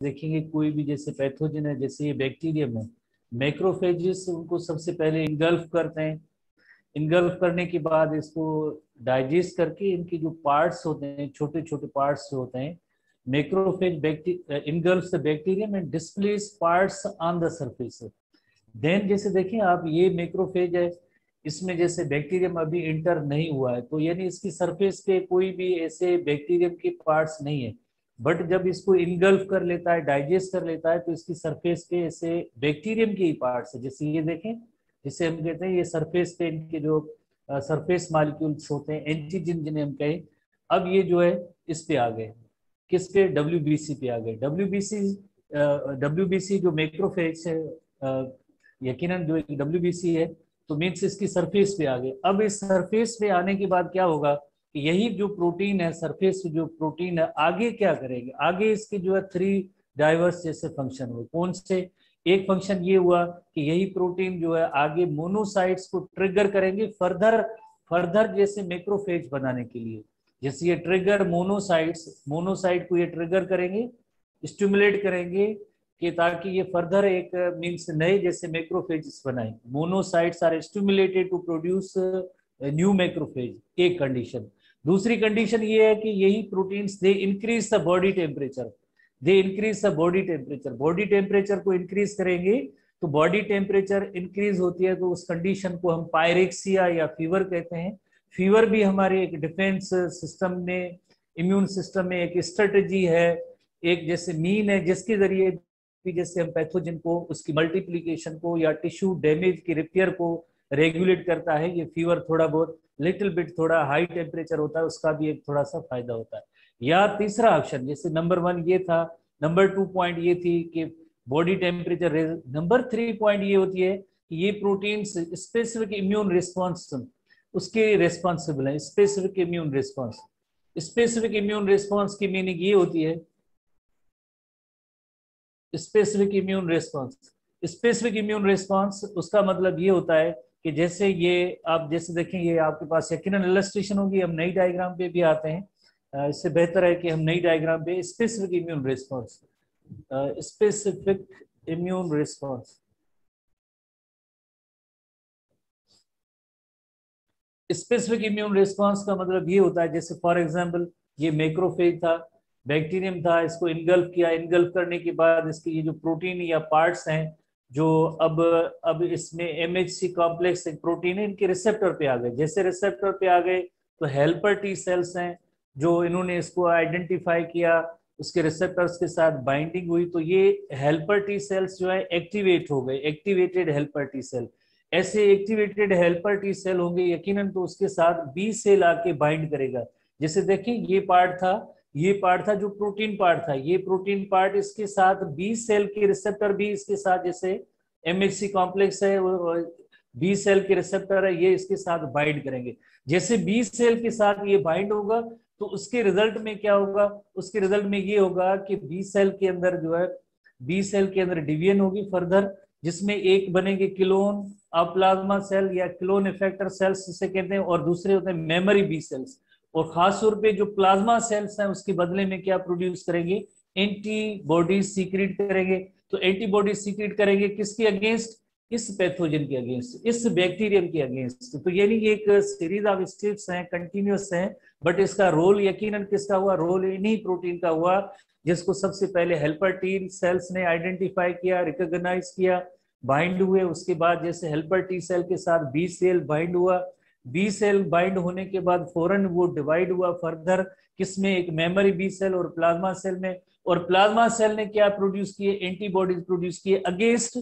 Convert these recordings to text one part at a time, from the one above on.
देखेंगे कोई भी जैसे पैथोजन है, जैसे ये बैक्टीरियम है, मैक्रोफेजेस उनको सबसे पहले इंगल्फ करते हैं। इंगल्फ करने के बाद इसको डाइजेस्ट करके इनके जो पार्ट्स होते हैं, छोटे छोटे पार्ट्स जो होते हैं, macrophage engulf the bacterium and displace parts on the surface. Then जैसे देखें आप, ये मैक्रोफेज है, इसमें जैसे बैक्टीरियम अभी इंटर नहीं हुआ है, तो यानी इसकी सरफेस पे कोई भी ऐसे बैक्टीरियम के पार्ट्स नहीं है। बट जब इसको इनगल्फ कर लेता है, डाइजेस्ट कर लेता है, तो इसकी सरफेस पे ऐसे बैक्टीरियम के ही पार्ट्स है। जैसे ये देखें, जिसे हम कहते हैं ये सरफेस पे इनके जो सरफेस मॉलिक्यूल्स होते हैं, एंटीजन जिन्हें हम कहें, अब ये जो है इस पे आ गए, किस पे, डब्ल्यूबीसी पे आ गए। डब्ल्यूबीसी जो मैक्रोफेज है, यकीनन जो डब्ल्यूबीसी है, तो मीन्स इसकी सरफेस पे आ गए। अब इस सरफेस पे आने के बाद क्या होगा कि यही जो प्रोटीन है, सरफेस जो प्रोटीन है, आगे क्या करेंगे, आगे इसके जो है 3 डाइवर्स जैसे फंक्शन हुए। कौन से? एक फंक्शन ये हुआ कि यही प्रोटीन जो है आगे मोनोसाइट्स को ट्रिगर करेंगे फर्दर फर्दर जैसे मैक्रोफेज बनाने के लिए। जैसे ये ट्रिगर मोनोसाइट को ये ट्रिगर करेंगे, स्टिमुलेट करेंगे कि ताकि ये फर्दर एक मीन्स नए जैसे मैक्रोफेज बनाए। Monocytes are stimulated to produce new macrophage, एक कंडीशन। दूसरी कंडीशन ये है कि यही proteins they increase the body temperature, body temperature को इंक्रीज करेंगे, तो बॉडी टेम्परेचर इंक्रीज होती है तो उस कंडीशन को हम पायरेक्सिया या फीवर कहते हैं। फीवर भी हमारे एक डिफेंस सिस्टम में, इम्यून सिस्टम में एक स्ट्रेटेजी है, एक जैसे मीन है, जिसके जरिए भी जैसे हम पैथोजन को, उसकी मल्टीप्लीकेशन को या टिश्यू डैमेज की रिपेयर को रेगुलेट करता है। ये फीवर थोड़ा बहुत लिटिल बिट थोड़ा हाई टेम्परेचर होता है, उसका भी एक थोड़ा सा फायदा होता है। या तीसरा ऑप्शन, जैसे नंबर 1 ये था, नंबर 2 पॉइंट ये थी कि बॉडी टेम्परेचर। नंबर 3 पॉइंट ये होती है कि ये प्रोटीन स्पेसिफिक इम्यून रिस्पॉन्स उसके रेस्पॉन्सिबल है। स्पेसिफिक इम्यून रिस्पॉन्स की मीनिंग ये होती है, स्पेसिफिक इम्यून रिस्पॉन्स उसका मतलब ये होता है कि जैसे ये आप जैसे देखें, ये आपके पास यकीनन इलस्ट्रेशन होगी, हम नई डायग्राम पे भी आते हैं, इससे बेहतर है कि हम नई डायग्राम पे specific immune response specific immune response का मतलब ये होता है, जैसे फॉर एग्जांपल ये मैक्रोफेज था, बैक्टीरियम था, इसको इनगल्फ किया, इनगल्फ करने के बाद इसके ये जो प्रोटीन या पार्ट्स हैं, जो अब इसमें एमएचसी कॉम्प्लेक्स एक प्रोटीन है, इनके रिसेप्टर पे आ गए। जैसे रिसेप्टर पे आ गए तो हेल्पर टी सेल्स हैं, जो इन्होंने इसको आइडेंटिफाई किया, उसके रिसेप्टर्स के साथ बाइंडिंग हुई, तो ये हेल्पर टी सेल्स जो है एक्टिवेट हो गए, एक्टिवेटेड हेल्पर टी सेल। ऐसे एक्टिवेटेड हेल्पर टी सेल होंगे यकीनन, तो उसके साथ बी सेल आके बाइंड करेगा। जैसे देखिए ये पार्ट था जो प्रोटीन पार्ट था, ये प्रोटीन पार्ट इसके साथ बी सेल के रिसेप्टर भी इसके साथ, जैसे एमएचसी कॉम्प्लेक्स है, बी सेल के रिसेप्टर है, ये इसके साथ बाइंड करेंगे। जैसे बी सेल के साथ ये बाइंड होगा तो उसके रिजल्ट में क्या होगा, उसके रिजल्ट में ये होगा कि बी सेल के अंदर जो है, बी सेल के अंदर डिवीजन होगी फर्दर, जिसमें एक बनेंगे क्लोन ऑफ प्लाज्मा सेल या क्लोन इफेक्टर सेल्स जिसे कहते हैं, और दूसरे होते हैं मेमोरी बी सेल्स। और खास तौर पे जो प्लाज्मा सेल्स हैं उसके बदले में क्या प्रोड्यूस करेंगे, एंटीबॉडीज सीक्रेट करेंगे। तो एंटीबॉडीज सीक्रेट करेंगे किसके अगेंस्ट, इस पैथोजन के अगेंस्ट, इस बैक्टीरियम के अगेंस्ट। तो यानी एक सीरीज ऑफ स्टेप्स हैं, कंटिन्यूस हैं, बट इसका रोल यकीनन किसका हुआ, रोल इन्हीं प्रोटीन का हुआ, जिसको सबसे पहले हेल्पर टी सेल्स ने आइडेंटिफाई किया, रिकॉग्नाइज किया, बाइंड हुए। उसके बाद जैसे हेल्पर टी सेल के साथ बी सेल बाइंड हुआ, बी सेल बाइंड होने के बाद फौरन वो डिवाइड हुआ फर्दर, किसमें, एक मेमोरी बी सेल और प्लाज्मा सेल में। और प्लाज्मा सेल ने क्या प्रोड्यूस किए, एंटीबॉडीज प्रोड्यूस किए अगेंस्ट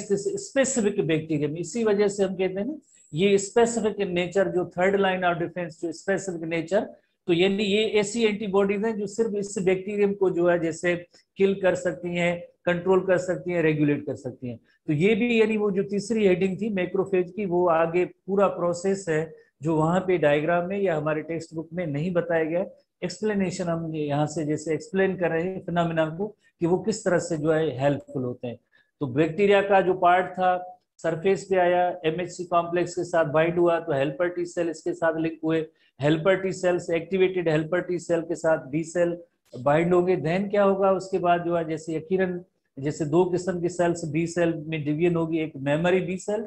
दिस स्पेसिफिक बैक्टीरियम। इसी वजह से हम कहते हैं ना, ये स्पेसिफिक नेचर, जो थर्ड लाइन ऑफ डिफेंस, जो स्पेसिफिक नेचर, तो यानी ये ऐसी एंटीबॉडीज हैं जो सिर्फ इस बैक्टीरियम को जो है जैसे किल कर सकती हैं, कंट्रोल कर सकती हैं, रेगुलेट कर सकती हैं। तो ये भी यानी वो जो तीसरी हेडिंग थी मैक्रोफेज की, वो आगे पूरा प्रोसेस है जो वहां पे डायग्राम में या हमारे टेक्स्ट बुक में नहीं बताया गया। एक्सप्लेनेशन हम यहाँ से जैसे एक्सप्लेन कर रहे हैं फिनोमेना को, कि वो किस तरह से जो है हेल्पफुल होते हैं। तो बैक्टीरिया का जो पार्ट था सरफेस पे आया, एमएचसी कॉम्प्लेक्स के साथ बाइंड हुआ, तो हेल्पर टी सेल इसके साथ लिंक हुए, हेल्पर टी सेल से एक्टिवेटेड हेल्पर टी सेल के साथ बी सेल बाइंड होंगे, देन क्या होगा उसके बाद जो है, जैसे यकीनन जैसे दो किस्म की सेल्स बी सेल में डिवीजन होगी, एक मेमोरी बी सेल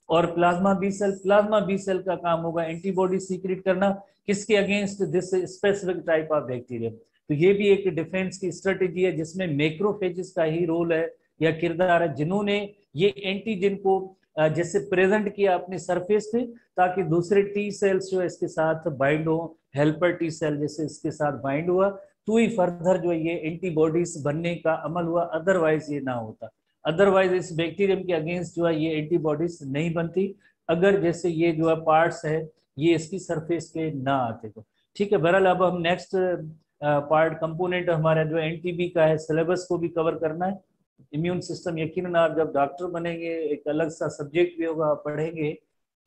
और plasma B cell. Plasma B cell का काम होगा एंटीबॉडी सीक्रेट करना, किसके against, this specific type of bacteria. तो ये भी एक डिफेंस की स्ट्रेटेजी है जिसमें मैक्रोफेजेस का ही रोल है या किरदार है, जिन्होंने ये एंटीजन को जैसे प्रेजेंट किया अपने सरफेस पे, ताकि दूसरे टी सेल्स जो है इसके साथ बाइंड हो, हेल्पर टी सेल जैसे इसके साथ बाइंड हुआ तो ही फर्दर जो है ये एंटीबॉडीज बनने का अमल हुआ, अदरवाइज ये ना होता। अदरवाइज इस बैक्टीरियम के अगेंस्ट जो है ये एंटीबॉडीज नहीं बनती, अगर जैसे ये जो है पार्ट्स है ये इसकी सरफेस पे ना आते तो। ठीक है, बहरहाल अब हम नेक्स्ट पार्ट कंपोनेंट हमारा जो एनटीबी का है, सिलेबस को भी कवर करना है। इम्यून सिस्टम यकीनन आप जब डॉक्टर बनेंगे एक अलग सा सब्जेक्ट भी होगा, आप पढ़ेंगे,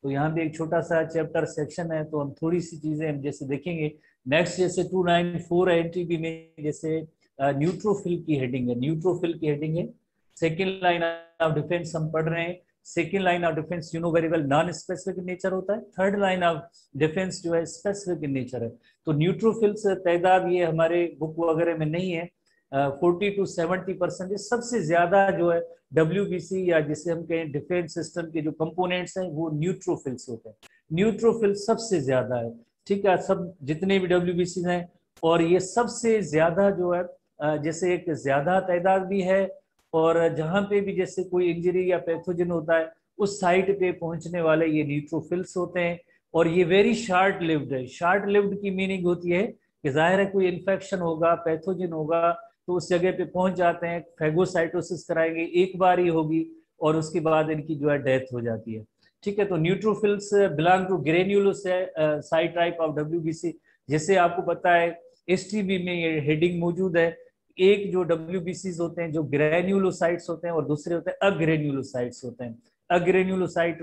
तो यहाँ भी एक छोटा सा चैप्टर सेक्शन है, तो हम थोड़ी सी चीजें हम जैसे देखेंगे। नेक्स्ट जैसे 294 है एनटीबी में, जैसे न्यूट्रोफिल की हेडिंग है, न्यूट्रोफिल की हेडिंग है। सेकेंड लाइन ऑफ डिफेंस हम पढ़ रहे हैं। Second line of defence you know very well non specific in nature होता है, थर्ड लाइन ऑफ डिफेंस जो है स्पेसिफिक इन नेचर है। तो न्यूट्रोफिल्स तादाद ये हमारे बुक वगैरह में नहीं है, 40 to 70% सबसे ज्यादा जो है डब्ल्यूबीसी या जिसे हम कहें डिफेंस सिस्टम के जो कंपोनेंट्स हैं वो न्यूट्रोफिल्स होते हैं। न्यूट्रोफिल सबसे ज्यादा है, ठीक है, सब जितने भी डब्ल्यूबीसी हैं, और ये सबसे ज्यादा जो है जैसे एक ज्यादा तादाद भी है, और जहां पे भी जैसे कोई इंजरी या पैथोजन होता है उस साइट पे पहुंचने वाले ये न्यूट्रोफिल्स होते हैं। और ये वेरी शॉर्ट लिव्ड है। शॉर्ट लिव्ड की मीनिंग होती है कि जाहिर है कोई इन्फेक्शन होगा, पैथोजन होगा, तो उस जगह पे पहुंच जाते हैं, फैगोसाइटोसिस कराएंगे, एक बार ही होगी और उसके बाद इनकी जो है डेथ हो जाती है। ठीक है, तो neutrophils belong to granulocyte type of WBC. जैसे आपको पता है एसटीबी में ये हेडिंग मौजूद है, एक जो डब्ल्यूबीसीज होते हैं जो ग्रेन्यूलोसाइट्स होते हैं और दूसरे होते हैं अग्रेन्यूलोसाइट्स होते हैं। अग्रेन्यूलोसाइट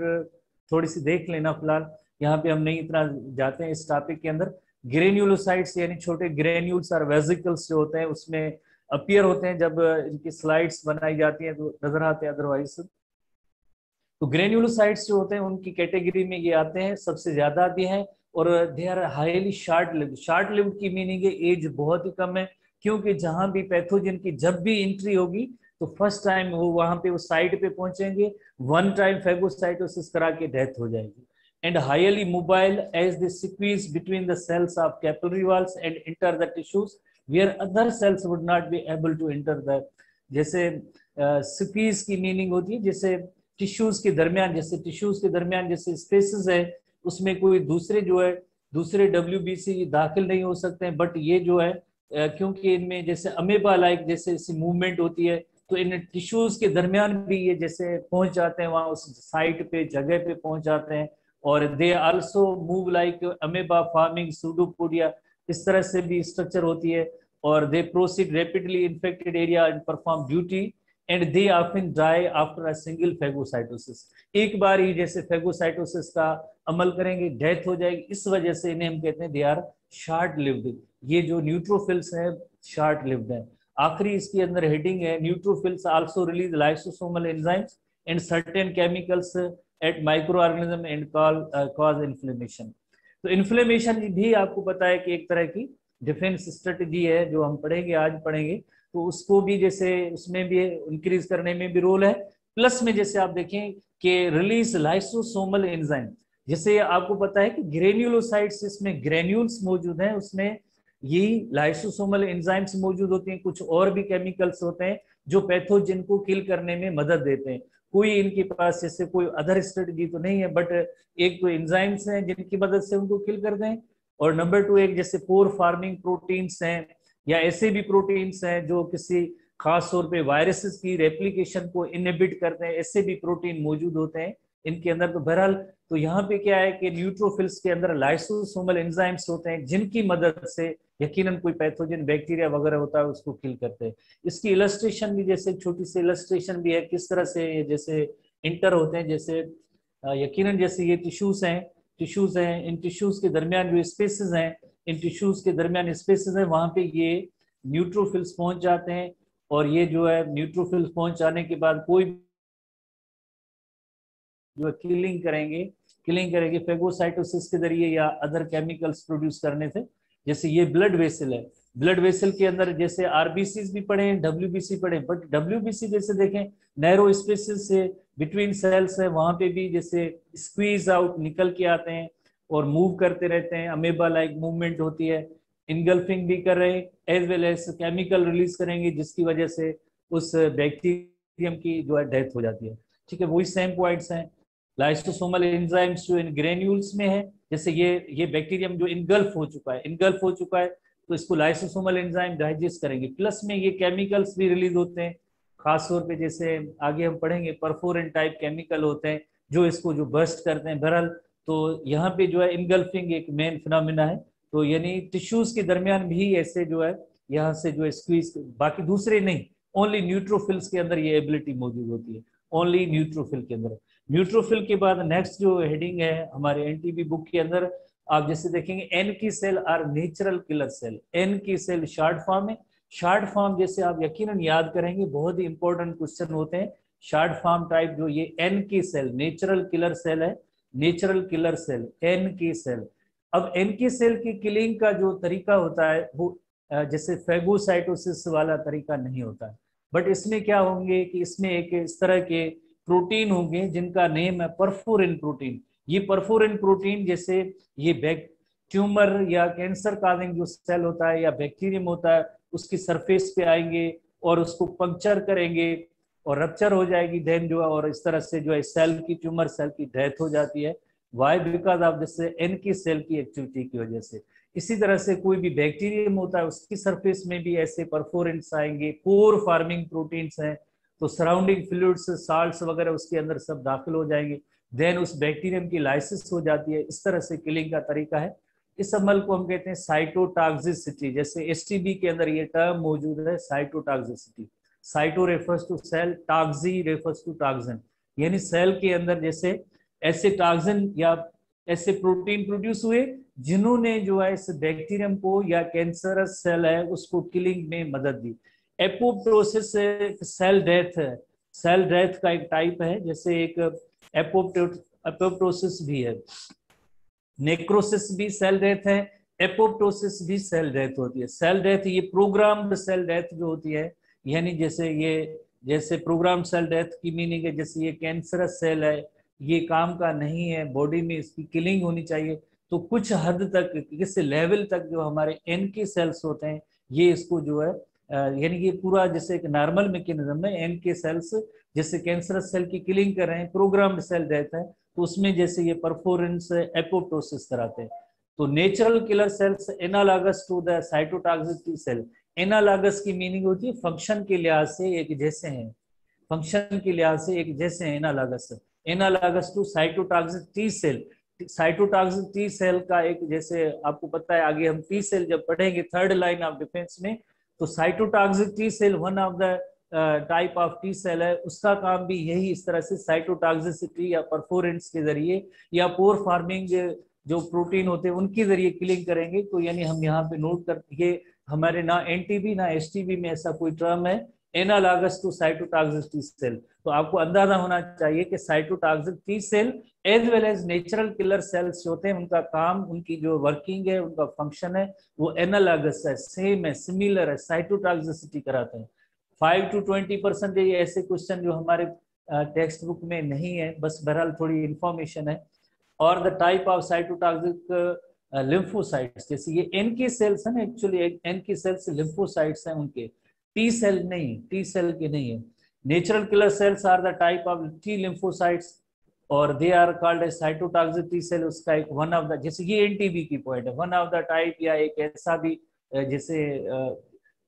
थोड़ी सी देख लेना, फिलहाल यहाँ पे हम नहीं इतना जाते हैं इस टॉपिक के अंदर। ग्रेन्यूलोसाइट्स यानी छोटे ग्रेन्यूल्स और वेसिकल्स जो होते हैं उसमें अपीयर होते हैं, जब इनकी स्लाइड्स बनाई जाती हैं तो नजर आते हैं, अदरवाइज। तो ग्रेन्यूलोसाइट्स जो होते हैं उनकी कैटेगरी में ये आते हैं, सबसे ज्यादा भी हैं, और they are highly short lived. Short lived की मीनिंग है एज बहुत ही कम है, क्योंकि जहां भी पैथोजन की जब भी एंट्री होगी तो फर्स्ट टाइम वो वहां पे उस साइट पे पहुंचेंगे, वन टाइम फैगोसाइटोसिस करा के डेथ हो जाएगी। And highly mobile as they squeeze between the cells of capillary walls and enter the tissues where other cells would not be able to enter the. जैसे squeeze की meaning होती है जैसे tissues के दरमियान, जैसे टिश्यूज के दरमियान जैसे स्पेसेस है, उसमें कोई दूसरे जो है दूसरे डब्ल्यूबीसी दाखिल नहीं हो सकते हैं, बट ये जो है क्योंकि इनमें जैसे अमेबा लाइक जैसे ऐसी मूवमेंट होती है, तो इन टिश्यूज के दरमियान भी ये जैसे पहुंच जाते हैं, वहां उस साइट पे जगह पे पहुंच जाते हैं। और they also move like amoeba forming pseudopodia, इस तरह से भी स्ट्रक्चर होती है। और they proceed rapidly infected area and perform duty and they often die after a single phagocytosis. एक बार ही जैसे फैगोसाइटोसिस का अमल करेंगे, डेथ हो जाएगी, इस वजह से इन्हें हम कहते हैं दे आर शॉर्ट लिव्ड। ये जो न्यूट्रोफिल्स है शॉर्ट लिव्ड है। आखिरी इसके अंदर हेडिंग है neutrophils also release lysosomal enzymes and certain chemicals eight micro organism and cause inflammation. तो इन्फ्लेमेशन भी आपको पता है कि एक तरह की डिफेंस स्ट्रेटजी है जो हम पढ़ेंगे, आज पढ़ेंगे, तो उसको भी जैसे उसमें भी इंक्रीज करने में भी रोल है। प्लस में जैसे आप देखें कि रिलीज लाइसोसोमल एंजाइम, जैसे आपको पता है कि ग्रेन्यूलोसाइट्स इसमें ग्रेन्यूल्स मौजूद हैं, उसमें यही लाइसोसोमल एंजाइम्स मौजूद होती हैं, कुछ और भी केमिकल्स होते हैं जो पैथोजन को किल करने में मदद देते हैं। कोई इनके पास जैसे कोई अदर स्ट्रेटजी तो नहीं है, बट एक तो एंजाइम्स हैं जिनकी मदद से उनको किल कर दें, और नंबर टू एक जैसे पोर फार्मिंग प्रोटीन्स हैं, या ऐसे भी प्रोटीन्स हैं जो किसी खास तौर पे वायरसेस की रेप्लिकेशन को इनहिबिट करते हैं, ऐसे भी प्रोटीन मौजूद होते हैं इनके अंदर। तो बहरहाल तो यहाँ पे क्या है कि न्यूट्रोफिल्स के अंदर लाइसोसोमल एंजाइम्स होते हैं जिनकी मदद से यकीनन कोई पैथोजन बैक्टीरिया वगैरह होता है उसको किल करते हैं। इसकी इलस्ट्रेशन भी, जैसे छोटी सी इलस्ट्रेशन भी है किस तरह से जैसे इंटर होते हैं, जैसे यकीनन जैसे ये टिश्यूज हैं, इन टिश्यूज के दरमियान जो स्पेसेस हैं, इन टिश्यूज के दरमियान स्पेसेस हैं, वहां पे ये न्यूट्रोफिल्स पहुंच जाते हैं। और ये जो है न्यूट्रोफिल्स पहुंच जाने के बाद कोई जो है किलिंग करेंगे फेगोसाइटोसिस के जरिए या अदर केमिकल्स प्रोड्यूस करने से। जैसे ये ब्लड वेसल है, ब्लड वेसल के अंदर जैसे आरबीसी भी पढ़े हैं, डब्ल्यूबीसी पढ़े, बट डब्ल्यूबीसी जैसे देखें नैरो स्पेसेस से बिटवीन सेल्स है, वहां पे भी जैसे स्क्वीज आउट निकल के आते हैं और मूव करते रहते हैं, अमेबा लाइक मूवमेंट होती है, इनगल्फिंग भी कर रहे हैं, as well as chemical release करेंगे जिसकी वजह से उस बैक्टीरियम की जो है डेथ हो जाती है। ठीक है, वही सेम पॉइंट्स हैं। लाइसोसोमल एंजाइम्स जो इन ग्रेन्यूल्स में है, जैसे ये बैक्टीरियम जो इनगल्फ हो चुका है तो इसको लाइसोसोमल एंजाइम डाइजेस्ट करेंगे, प्लस में ये केमिकल्स भी रिलीज होते हैं, खास तौर पे जैसे आगे हम पढ़ेंगे परफोरिन टाइप केमिकल होते हैं जो इसको जो बर्स्ट करते हैं बहरहाल। तो यहाँ पे जो है इनगल्फिंग एक मेन फिनोमिना है, तो यानी टिश्यूज के दरमियान भी ऐसे जो है यहाँ से जो है स्क्वीज, बाकी दूसरे नहीं, ओनली न्यूट्रोफिल्स के अंदर ये एबिलिटी मौजूद होती है, ओनली न्यूट्रोफिल के अंदर। न्यूट्रोफिल के बाद नेक्स्ट जो हेडिंग है हमारे एनटीबी बुक के अंदर, आप जैसे देखेंगे N K cell are natural killer cell, N K cell short form है, शॉर्ट फॉर्म जैसे आप यकीनन याद करेंगे, बहुत ही इंपॉर्टेंट क्वेश्चन होते हैं शॉर्ट फॉर्म टाइप, जो ये N K cell natural killer cell है, natural killer cell N K cell. अब एन की सेल की किलिंग का जो तरीका होता है वो जैसे फेगोसाइटोसिस वाला तरीका नहीं होता है, बट इसमें क्या होंगे कि इसमें एक इस तरह के प्रोटीन होंगे जिनका नेम है परफोरिन प्रोटीन। ये परफोरिन प्रोटीन जैसे ये ट्यूमर या कैंसर काजिंग जो सेल होता है या बैक्टीरियम होता है उसकी सरफेस पे आएंगे और उसको पंक्चर करेंगे और रप्चर हो जाएगी, देन जो है और इस तरह से जो है सेल की, ट्यूमर सेल की डेथ हो जाती है। वाई? बिकॉज ऑफ जैसे एन की सेल की एक्टिविटी की वजह से। इसी तरह से कोई भी बैक्टीरियम होता है उसकी सरफेस में भी ऐसे परफोरेंट्स आएंगे, पोर फार्मिंग प्रोटीन्स हैं, तो सराउंडिंग फ्लूइड्स साल्ट्स वगैरह उसके अंदर सब दाखिल हो जाएंगे, देन उस बैक्टीरियम की लाइसिस हो जाती है। इस तरह से किलिंग का तरीका है। इस अमल को हम कहते हैं साइटोटॉक्सिसिटी, जैसे एसटीबी के अंदर ये टर्म मौजूद है cytotoxicity. Cyto refers to cell, toxi refers to toxin, यानी सेल के अंदर जैसे ऐसे टॉक्सिन या ऐसे प्रोटीन प्रोड्यूस हुए जिन्होंने जो है इस बैक्टीरियम को या कैंसरस सेल है उसको किलिंग में मदद दी। एपोप्टोसिस सेल डेथ है, सेल डेथ का एक टाइप है, जैसे एक एपोप्टोसिस भी है, नेक्रोसिस भी सेल डेथ है, एपोप्टोसिस भी सेल डेथ होती है। सेल डेथ ये प्रोग्राम्ड सेल डेथ जो होती है, यानी जैसे प्रोग्राम सेल डेथ की मीनिंग है जैसे ये कैंसरस सेल है, ये काम का नहीं है, बॉडी में इसकी किलिंग होनी चाहिए, तो कुछ हद तक किस लेवल तक जो हमारे एन के सेल्स होते हैं ये इसको जो है यानी ये पूरा जैसे एक नॉर्मल मैकेनिज्म है, एन के सेल्स जैसे कैंसरस सेल की किलिंग कर रहे हैं, प्रोग्राम्ड सेल डेथ है, तो उसमें जैसे ये परफोरेंस एपोप्टोसिस कराते हैं। तो natural killer cells analogous to the cytotoxic cell, analogous की मीनिंग होती है फंक्शन के लिहाज से एक जैसे हैं, फंक्शन के लिहाज से एक जैसे हैं, analogous, analogous to cytotoxic T cell. Cytotoxic T cell का एक, जैसे आपको पता है आगे हम टी सेल जब पढ़ेंगे थर्ड लाइन ऑफ डिफेंस में, तो cytotoxic T cell one of the type of T cell है, उसका काम भी यही इस तरह से साइटोटॉक्सिसिटी या परफोरेंट्स के जरिए या पोर फार्मिंग जो प्रोटीन होते हैं उनके जरिए किलिंग करेंगे। तो यानी हम यहाँ पे नोट कर, ये हमारे ना एनटीबी ना एसटीबी में ऐसा कोई टर्म है analogous to cytotoxic T cell, तो आपको अंदाजा होना चाहिए कि cytotoxic T cell as well as natural killer cells होते हैं, उनका काम, उनकी जो वर्किंग है, उनका फंक्शन है वो एनालॉगस है, सेम है, सिमिलर है, साइटोटॉक्सिसिटी कराते हैं। 5 to 20% ऐसे क्वेश्चन जो हमारे टेक्स्ट बुक में नहीं है, बस बहरहाल थोड़ी इंफॉर्मेशन है। और the type of cytotoxic lymphocytes, जैसे ये एन के सेल्स है ना, actually N K cells lymphocytes हैं उनके, टी सेल नहीं, टी सेल के नहीं है। Natural killer cells are the type of T lymphocytes और they are called a cytotoxic T cell. उसका एक वन ऑफ द, जैसे ये एनटीबी की पॉइंट है, वन ऑफ द टाइप या एक ऐसा भी जैसे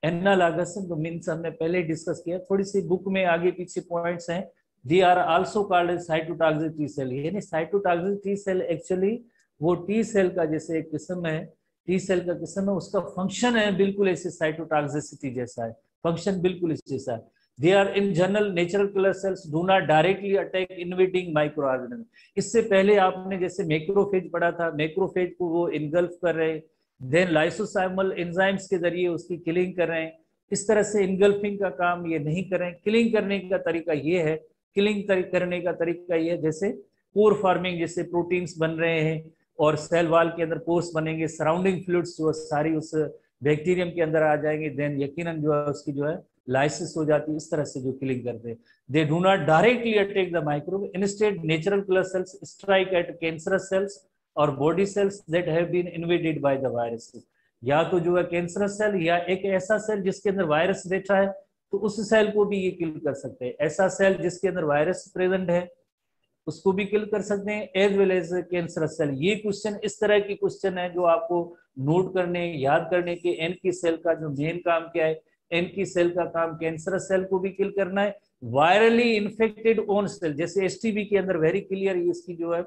एनालॉगस, तो मीन्स हमने पहले डिस्कस किया, थोड़ी सी बुक में आगे पीछे पॉइंट्स हैं। They are also called cytotoxic T cell, यानी साइटोटॉक्सिक टी सेल एक्चुअली वो टी सेल का जैसे एक किस्म है, टी सेल का किस्म है, उसका फंक्शन है बिल्कुल ऐसे साइटोटॉक्सिसिटी जैसा है, फंक्शन बिल्कुल इस जैसा है। They are in general natural killer cells do not directly attack invading microorganism. इससे पहले आपने जैसे मैक्रोफेज पढ़ा था, मैक्रोफेज को वो इनगल्फ कर रहे हैं, देन लाइसोसोमल एंजाइम्स के जरिए उसकी किलिंग कर रहे हैं। इस तरह से इनगल्फिंग का काम ये नहीं कर रहे हैं। किलिंग करने का तरीका ये है, किलिंग करने का तरीका ये है जैसे पोर फार्मिंग, जैसे प्रोटीन्स बन रहे हैं और सेल वाल के अंदर पोर्स बनेंगे, सराउंडिंग फ्लूइड्स जो सारी उस बैक्टीरियम के अंदर आ जाएंगे, देन यकीनन जो है उसकी जो है लाइसिस हो जाती है। इस तरह से जो किलिंग करते हैं, they do not directly attack the microbe, instead natural killer cells strike at cancerous cells और body cells that have been invaded by the virus. या तो जो है कैंसरस सेल या एक ऐसा सेल जिसके अंदर वायरस बैठा है, तो उस सेल को भी ये किल कर सकते हैं। ऐसा सेल जिसके अंदर वायरस प्रेजेंट है उसको भी किल कर सकते हैं, as well as cancerous cell. ये क्वेश्चन इस तरह की क्वेश्चन है जो आपको नोट करने, याद करने के। एन की सेल का जो मेन काम क्या है, एन की सेल का काम कैंसरस सेल को भी किल करना है। वायरली इन्फेक्टेड ओन सेल, जैसे एसटीबी के अंदर वेरी क्लियर इसकी जो है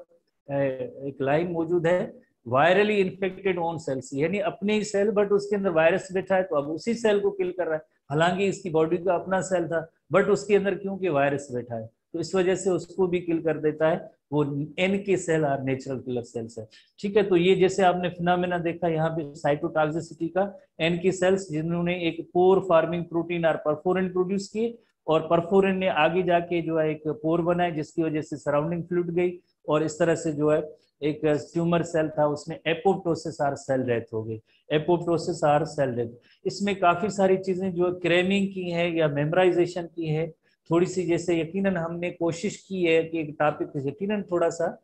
एक लाइन मौजूद है, वायरली इन्फेक्टेड ओन सेल्स, यानी अपने ही सेल बट उसके अंदर वायरस बैठा है तो अब उसी सेल को किल कर रहा है। हालांकि इसकी बॉडी का अपना सेल था बट उसके अंदर क्योंकि वायरस बैठा है तो इस वजह से उसको भी किल कर देता है। वो एन के सेल और नेचुरल किलर सेल्स है। ठीक है, तो ये जैसे आपने फिनोमेना देखा यहाँ पे साइटोटॉक्सिसिटी का, एन की सेल्स जिन्होंने एक पोर फार्मिंग प्रोटीन और परफोरिन प्रोड्यूस किए और परफोरिन ने आगे जाके जो है एक पोर बनाए जिसकी वजह से सराउंडिंग फ्लूइड गई और इस तरह से जो है एक ट्यूमर सेल था उसमें एपोप्टोसिस आर सेल डेथ हो गई, एपोप्टोसिस आर सेल डेथ। इसमें काफी सारी चीजें जो क्रेमिंग की है या मेमोराइजेशन की है थोड़ी सी, जैसे यकीनन हमने कोशिश की है कि एक टॉपिक यकीनन थोड़ा सा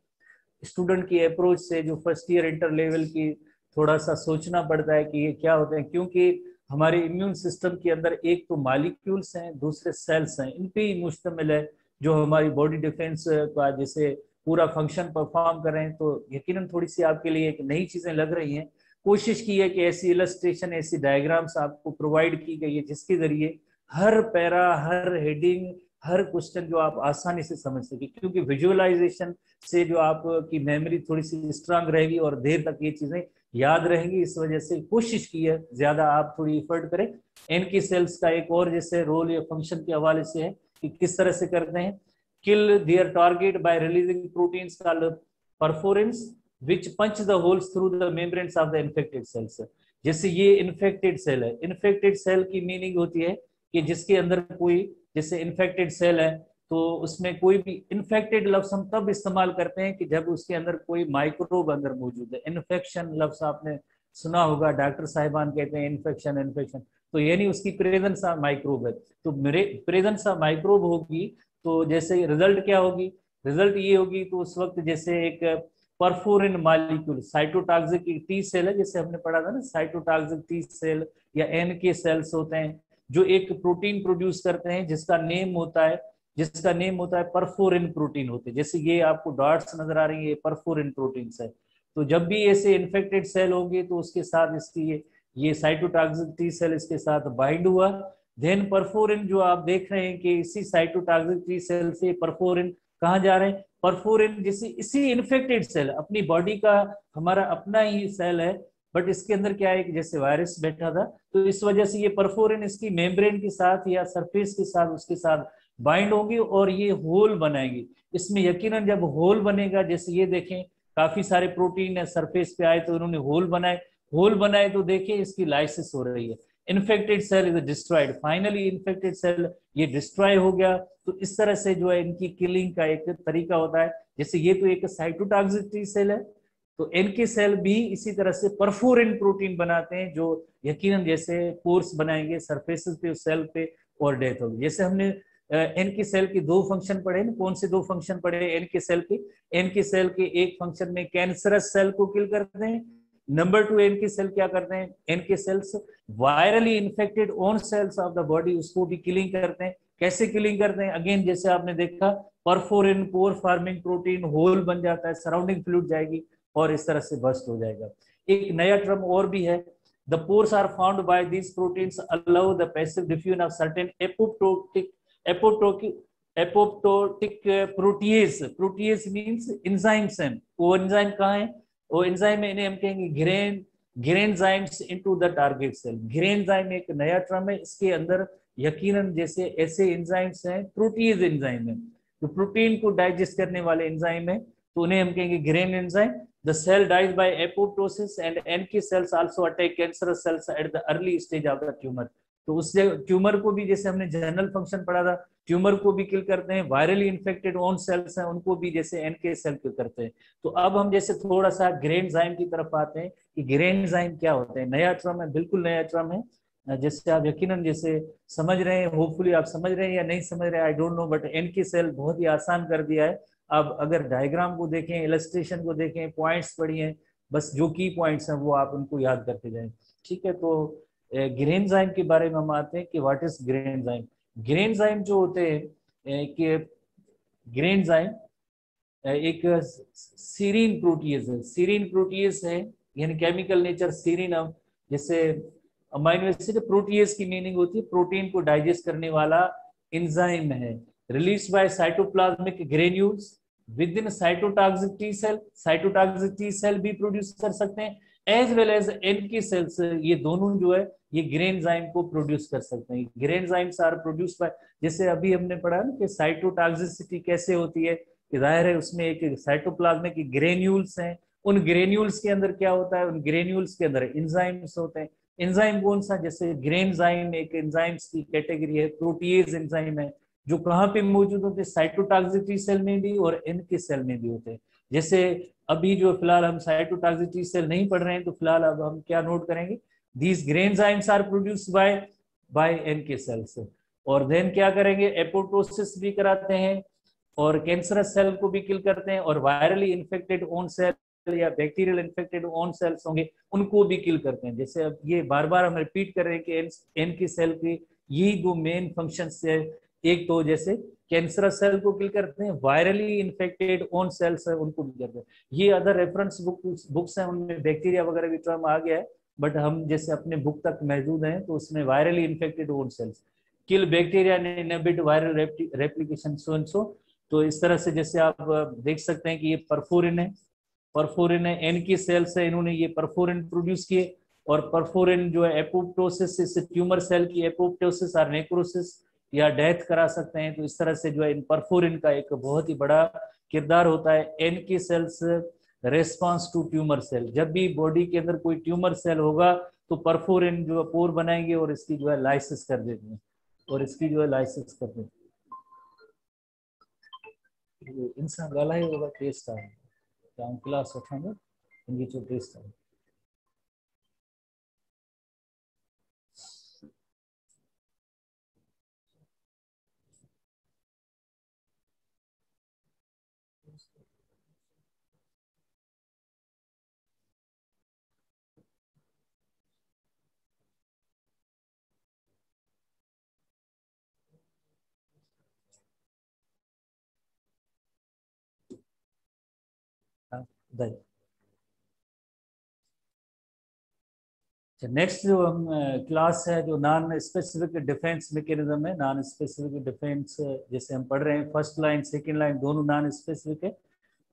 स्टूडेंट की अप्रोच से जो फर्स्ट ईयर इंटर लेवल की थोड़ा सा सोचना पड़ता है कि ये क्या होते हैं, क्योंकि हमारे इम्यून सिस्टम के अंदर एक तो मॉलिक्यूल्स हैं, दूसरे सेल्स हैं, इन पे ही मुश्तमिल है जो हमारी बॉडी डिफेंस का जैसे पूरा फंक्शन परफॉर्म कर रहे हैं। तो यकीनन थोड़ी सी आपके लिए एक नई चीजें लग रही हैं। कोशिश की है कि ऐसी इलस्ट्रेशन, ऐसी डायग्राम्स आपको प्रोवाइड की गई है जिसके जरिए हर पैरा, हर हेडिंग, हर क्वेश्चन जो आप आसानी से समझ सके, क्योंकि विजुअलाइजेशन से जो आपकी मेमोरी थोड़ी सी स्ट्रांग रहेगी और देर तक ये चीजें याद रहेंगी। इस वजह से कोशिश की है ज्यादा आप थोड़ी एफर्ट करें। एन की सेल्स का एक और जैसे रोल या फंक्शन के हवाले से है कि किस तरह से करते हैं, kill their target by releasing proteins called perforins which punch the holes through the membranes of the infected cells. जैसे ये इन्फेक्टेड सेल है, इन्फेक्टेड सेल की मीनिंग होती है कि जिसके अंदर कोई, जैसे इन्फेक्टेड सेल है तो उसमें कोई भी, इन्फेक्टेड लफ्ज हम तब इस्तेमाल करते हैं कि जब उसके अंदर कोई माइक्रोब अंदर मौजूद है। इन्फेक्शन लफ्ज आपने सुना होगा, डॉक्टर साहिबान कहते हैं इन्फेक्शन इन्फेक्शन, तो यानी उसकी प्रेजेंस ऑफ माइक्रोब है। तो मेरे प्रेजेंस ऑफ माइक्रोब होगी तो जैसे रिजल्ट क्या होगी, रिजल्ट ये होगी तो उस वक्त जैसे एक perforin molecule, cytotoxic T cell है, जैसे हमने पढ़ा था ना साइटोटॉक्सिक टी सेल या एन के सेल्स होते हैं जो एक प्रोटीन प्रोड्यूस करते हैं जिसका नेम होता है परफोरिन प्रोटीन होते हैं। जैसे ये आपको डॉट्स नजर आ रही है, परफोरिन प्रोटीन है। तो जब भी ऐसे इन्फेक्टेड सेल होंगे तो उसके साथ इसकी ये साइटोटॉक्सिक टी सेल इसके साथ बाइंड हुआ, देन परफोरिन जो आप देख रहे हैं कि इसी साइटोटॉक्सिक टी सेल से परफोरिन कहाँ जा रहे हैं, परफोरिन जैसे इसी इन्फेक्टेड सेल, अपनी बॉडी का हमारा अपना ही सेल है बट इसके अंदर क्या है कि जैसे वायरस बैठा था तो इस वजह से ये परफोरिन इसकी मेम्ब्रेन के साथ या सरफेस के साथ उसके साथ बाइंड होंगी और ये होल बनाएंगी। इसमें यकीनन जब होल बनेगा, जैसे ये देखें काफी सारे प्रोटीन सरफेस पे आए तो उन्होंने होल बनाए तो देखिए इसकी लाइसिस हो रही है। Infected cell is destroyed, finally infected cell ये डिस्ट्रॉय हो गया। तो इस तरह से जो है इनकी किलिंग का एक तरीका होता है। जैसे ये तो एक साइटोटॉक्सिक सेल है तो एनके सेल भी इसी तरह से परफोरिन प्रोटीन बनाते हैं जो यकीनन जैसे पोर्स बनाएंगे सरफेसेस पे उस सेल पे और डेथ होगी। जैसे हमने एनके सेल के दो फंक्शन पढ़े ना, कौन से दो फंक्शन पढ़े एनके सेल के, एनके सेल के एक फंक्शन में कैंसरस सेल को किल करते हैं, नंबर 2 एनके सेल क्या करते हैं, NK cells virally infected own cells of the body उसको भी किलिंग करते हैं। कैसे किलिंग करते हैं, अगेन जैसे आपने देखा परफोरिन पोर फार्मिंग प्रोटीन होल बन जाता है, सराउंडिंग फ्लूइड जाएगी और इस तरह से बस्ट हो जाएगा। एक नया टर्म और भी है, the pores are found by these proteins allow the passive diffusion of certain apoptotic protease means enzymes हैं। वो एंजाइम कहाँ है, वो एंजाइम इन्हें हम कहेंगे ग्रेनजाइम्स इनटू द टारगेट सेल। ग्रेनजाइम एक नया टर्म है, इसके अंदर यकीनन जैसे ऐसे एंजाइम्स हैं, प्रोटीएज एंजाइम है जो प्रोटीन को डाइजेस्ट करने वाले एंजाइम है तो उन्हें हम कहेंगे grain enzyme. The cell dies by apoptosis and NK cells also attack cancerous cells at the early stage of the tumor. तो उससे ट्यूमर को भी, जैसे हमने जनरल फंक्शन पढ़ा था, ट्यूमर को भी किल करते हैं, वायरली इन्फेक्टेड ओन सेल्स हैं उनको भी जैसे एनके सेल किल करते हैं। तो अब हम जैसे थोड़ा सा ग्रेनजाइम की तरफ आते हैं कि ग्रेनजाइम क्या होते हैं। नया टर्म है, बिल्कुल नया टर्म है। जैसे आप यकीनन जैसे समझ रहे हैं, होपफुली आप समझ रहे हैं या नहीं समझ रहे हैं, I don't know, but NK cell बहुत ही आसान कर दिया है। अब अगर डायग्राम को देखें, इलस्ट्रेशन को देखें, पॉइंट्स पढ़िए, बस जो की पॉइंट्स हैं वो आप उनको याद करते जाएं। ठीक है, तो ग्रेनजाइम के बारे में हम आते हैं कि व्हाट इज ग्रेनजाइम। ग्रेनजाइम जो होते हैं कि ग्रेनजाइम एक सीरीन प्रोटीज है। सीरीन प्रोटीज है यानी केमिकल नेचर सीरीन। जैसे अमाइनो एसिड, प्रोटीज की मीनिंग होती है प्रोटीन को डाइजेस्ट करने वाला एंजाइम है। Release by cytoplasmic granules within cytotoxic T cell. Cytotoxic T cell भी प्रोड्यूस कर सकते हैं, as well as NK cells. ये दोनों जो है ये ग्रेनजाइम को प्रोड्यूस कर सकते हैं। ग्रेनजाइम्स आर प्रोड्यूस बाय, जैसे अभी हमने पढ़ा ना कि साइटोटॉक्सिसिटी कैसे होती है, कि जाहिर है उसमें एक साइटोप्लाज्मिक की ग्रेन्यूल्स हैं। उन ग्रेन्यूल्स के अंदर क्या होता है, उन ग्रेन्यूल्स के अंदर एंजाइम्स होते हैं। एंजाइम कौन सा, जैसे ग्रेनजाइम एक एंजाइम्स की कैटेगरी है, प्रोटीज एंजाइम है, जो कहाँ पे मौजूद होते हैं, साइटोटॉक्सिक सेल में भी और इनके सेल में भी होते हैं। जैसे अभी जो फिलहाल हम साइटोटॉक्सिक सेल नहीं पढ़ रहे हैं, तो फिलहाल अब हम क्या नोट करेंगे, these granzymes are produced by by NK cells. और देन क्या करेंगे, एपोप्टोसिस भी कराते हैं और कैंसरस सेल को भी किल करते हैं, और वायरली इन्फेक्टेड ओन सेल या बैक्टीरियल इन्फेक्टेड ओन सेल्स होंगे उनको भी किल करते हैं। जैसे अब ये बार बार हम रिपीट कर रहे हैं कि एन की सेल की यही दो मेन फंक्शन है। एक तो जैसे कैंसरस सेल को किल करते हैं, वायरली इन्फेक्टेड ओन सेल्स है उनको भी करते हैं। ये अदर रेफरेंस बुक्स हैं, उनमें बैक्टीरिया वगैरह भी टर्म आ गया है, बट हम जैसे अपने बुक तक मौजूद हैं तो उसमें virally infected own cells kill bacteria ने inhibit viral replication so and so. तो इस तरह से जैसे आप देख सकते हैं कि ये परफोरिन है, परफोरिन है, एन की सेल्स है, इन्होंने ये परफोरिन प्रोड्यूस किए। और परफोरिन जो है एपोप्टोसिस, इससे ट्यूमर सेल की एपोप्टोसिस और नेक्रोसिस या डेथ करा सकते हैं। तो इस तरह से जो है इन परफोरिन का एक बहुत ही बड़ा किरदार होता है। N K cells response to tumour cell, जब भी बॉडी के अंदर कोई ट्यूमर सेल होगा तो परफोरिन जो है पोर बनाएंगे और इसकी जो है लाइसिस कर देते हैं, और इसकी जो है लाइसिस कर देते हैं। इंसान गाला ही होगा टेस्ट है क्लास वठंदो इनकी जो टेस्ट है। हाँ, नेक्स्ट जो हम क्लास है जो नॉन स्पेसिफिक डिफेंस मैकेनिज्म है। नॉन स्पेसिफिक डिफेंस जैसे हम पढ़ रहे हैं, फर्स्ट लाइन सेकंड लाइन दोनों नॉन स्पेसिफिक है।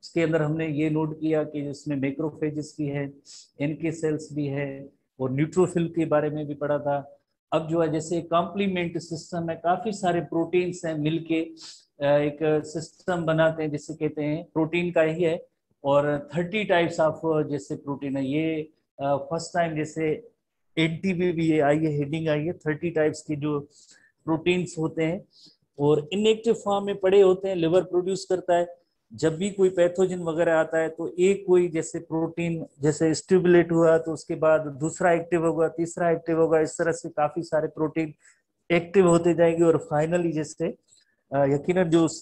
उसके अंदर हमने ये नोट किया कि जिसमें मैक्रोफेजेस भी है, एनके सेल्स भी है, और न्यूट्रोफिल के बारे में भी पढ़ा था। अब जो है जैसे कॉम्प्लीमेंट सिस्टम है, काफी सारे प्रोटीन्स हैं मिलके एक सिस्टम बनाते हैं जिसे कहते हैं प्रोटीन का ही है। और 30 टाइप्स ऑफ जैसे प्रोटीन है ये। फर्स्ट टाइम जैसे 80 में भी ये आई है, हेडिंग आई है 30 टाइप्स के जो प्रोटीन्स होते हैं, और इनएक्टिव फॉर्म में पड़े होते हैं, लिवर प्रोड्यूस करता है। जब भी कोई पैथोजन वगैरह आता है तो एक कोई जैसे प्रोटीन जैसे स्टिमुलेट हुआ तो उसके बाद दूसरा एक्टिव होगा, तीसरा एक्टिव होगा, इस तरह से काफी सारे प्रोटीन एक्टिव होते जाएंगे, और फाइनली जैसे यकीनन जो उस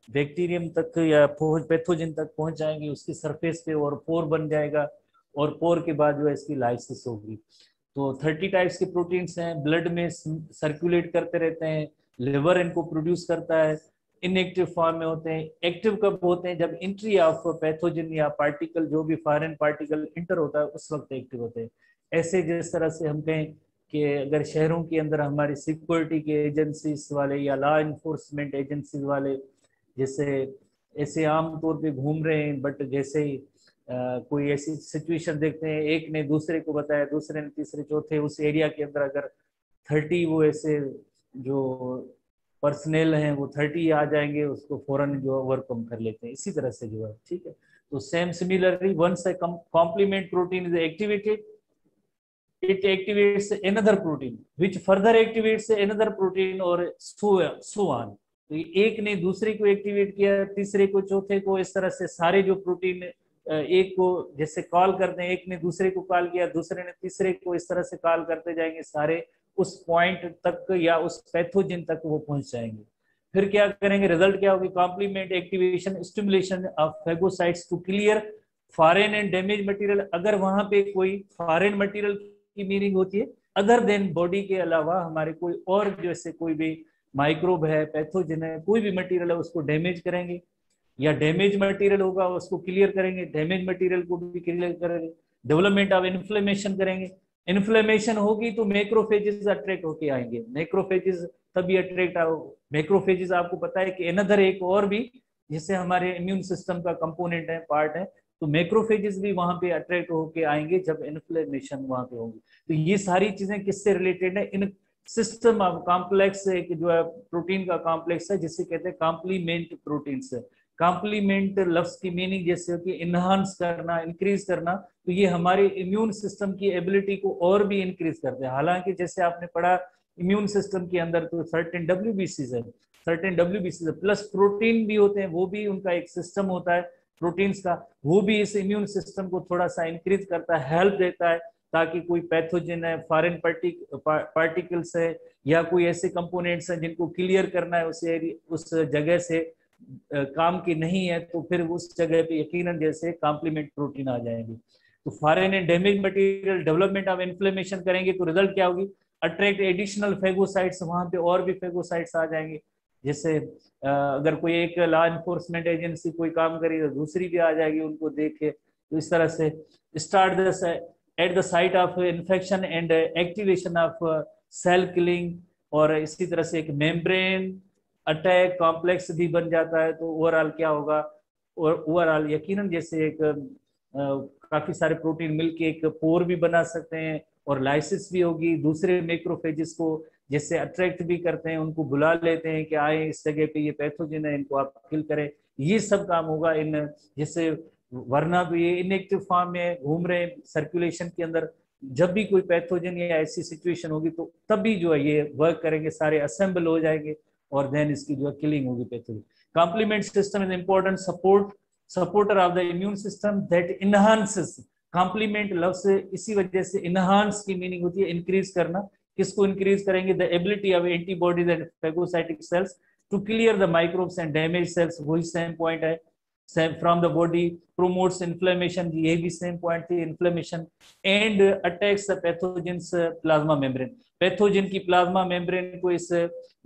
बैक्टीरियम तक या पैथोजन तक पहुंच जाएंगे उसकी सरफेस पे, और पोर बन जाएगा, और पोर के बाद जो है इसकी लाइसिस होगी। तो 30 टाइप्स के प्रोटीन्स हैं, ब्लड में सर्कुलेट करते रहते हैं, लिवर इनको प्रोड्यूस करता है, इनएक्टिव फॉर्म में होते हैं। एक्टिव कब होते हैं, जब एंट्री ऑफ पैथोजन या पार्टिकल जो भी फॉरेन पार्टिकल इंटर होता है उस वक्त एक्टिव होते हैं। ऐसे जिस तरह से हम कहें कि अगर शहरों के अंदर हमारी सिक्योरिटी के एजेंसीज वाले या लॉ इन्फोर्समेंट एजेंसीज वाले जैसे ऐसे आम तौर पे घूम रहे हैं, बट जैसे ही कोई ऐसी सिचुएशन देखते हैं, एक ने दूसरे को बताया, दूसरे ने तीसरे चौथे, उस एरिया के अंदर अगर 30 वो ऐसे जो पर्सनल हैं वो 30 आ जाएंगे, उसको फौरन जो ओवरकम कर लेते हैं। इसी तरह से जो है, ठीक है। तो same similarly once a complement protein is activated, it activates another protein which further activates another protein और so on। तो एक ने दूसरे को एक्टिवेट किया, तीसरे को, चौथे को, इस तरह से सारे जो प्रोटीन एक को जैसे कॉल करते हैं, एक ने दूसरे को कॉल किया, दूसरे ने तीसरे को, इस तरह से कॉल करते जाएंगे, सारे उस पॉइंट तक या उस पैथोजन तक वो पहुंच जाएंगे। फिर क्या करेंगे, रिजल्ट क्या होगी, complement activation stimulation of phagocytes to clear foreign and damage material. अगर वहां पे कोई फॉरेन मटेरियल की मीनिंग होती है अदर देन बॉडी के अलावा हमारे कोई और जैसे कोई भी माइक्रोब है, पैथोजन है, कोई भी मटेरियल है उसको डैमेज करेंगे, या डैमेज मटेरियल होगा उसको क्लियर करेंगे, डैमेज मटेरियल को भी क्लियर करेंगे। डेवलपमेंट ऑफ इन्फ्लेमेशन करेंगे, इन्फ्लेमेशन होगी तो मैक्रोफेजेस अट्रैक्ट होके आएंगे, मैक्रोफेजेस तभी अट्रैक्ट आओ। मैक्रोफेजेस आपको पता है कि अनदर एक और भी जिससे हमारे इम्यून सिस्टम का कंपोनेंट है, पार्ट है, तो मैक्रोफेजेस भी वहां पे अट्रैक्ट होके आएंगे जब इन्फ्लेमेशन वहां पे होगी। तो ये सारी चीजें किससे रिलेटेड है, इन सिस्टम ऑफ कॉम्प्लेक्स एक जो है प्रोटीन का कॉम्प्लेक्स है जिसे कहते हैं कॉम्प्लीमेंट प्रोटीन्स। कॉम्प्लीमेंट लफ्ज की मीनिंग जैसे कि इनहांस करना, इंक्रीज करना, तो ये हमारे इम्यून सिस्टम की एबिलिटी को और भी इंक्रीज करते हैं। हालांकि जैसे आपने पढ़ा इम्यून सिस्टम के अंदर तो सर्टेन डब्ल्यूबीसीज है, सर्टेन डब्ल्यूबीसीज प्लस प्रोटीन भी होते हैं, वो भी उनका एक सिस्टम होता है प्रोटीन्स का, वो भी इस इम्यून सिस्टम को थोड़ा सा इंक्रीज करता है, हेल्प देता है, ताकि कोई पैथोजन है, फॉरेन पार्टिकल्स है, या कोई ऐसे कंपोनेंट्स हैं जिनको क्लियर करना है उस जगह से काम की नहीं है, तो फिर उस जगह पे यकीनन जैसे कॉम्प्लीमेंट प्रोटीन आ जाएंगे। तो foreign and damage material, development of inflammation करेंगे तो रिजल्ट क्या होगी, अट्रैक्ट एडिशनल फेगोसाइट्स, वहां पे और भी फेगोसाइट्स आ जाएंगे। जैसे अगर कोई एक लॉ एनफोर्समेंट एजेंसी कोई काम करेगी तो दूसरी भी आ जाएगी उनको देख के। तो इस तरह से start at the site of infection and activation of cell killing, और इसी तरह से एक मेम्ब्रेन अटैक कॉम्प्लेक्स भी बन जाता है। तो ओवरऑल क्या होगा, और ओवरऑल यकीनन जैसे एक काफी सारे प्रोटीन मिलके एक पोर भी बना सकते हैं, और लाइसिस भी होगी, दूसरे मैक्रोफेजेस को जैसे अट्रैक्ट भी करते हैं, उनको बुला लेते हैं कि आए इस जगह पे ये पैथोजन है, इनको आप किल करें। ये सब काम होगा इन जैसे, वरना तो ये इनएक्टिव फॉर्म में घूम रहे हैं सर्कुलेशन के अंदर। जब भी कोई पैथोजन या ऐसी सिचुएशन होगी तो तभी जो है ये वर्क करेंगे, सारे असेंबल हो जाएंगे और देन इसकी जो है किलिंग होगी pathogen. Complement system is important supporter of the immune system that enhances. Complement लफ्ज से इसी वजह से इनहांस की मीनिंग होती है इंक्रीज करना। किसको इंक्रीज करेंगे, the ability of antibodies and phagocytic cells to clear the microbes and damage cells, वही सेम पॉइंट है, from the body, promotes inflammation, ये भी सेम पॉइंट थी, inflammation, and attacks the pathogens plasma membrane. Pathogen की plasma membrane को इस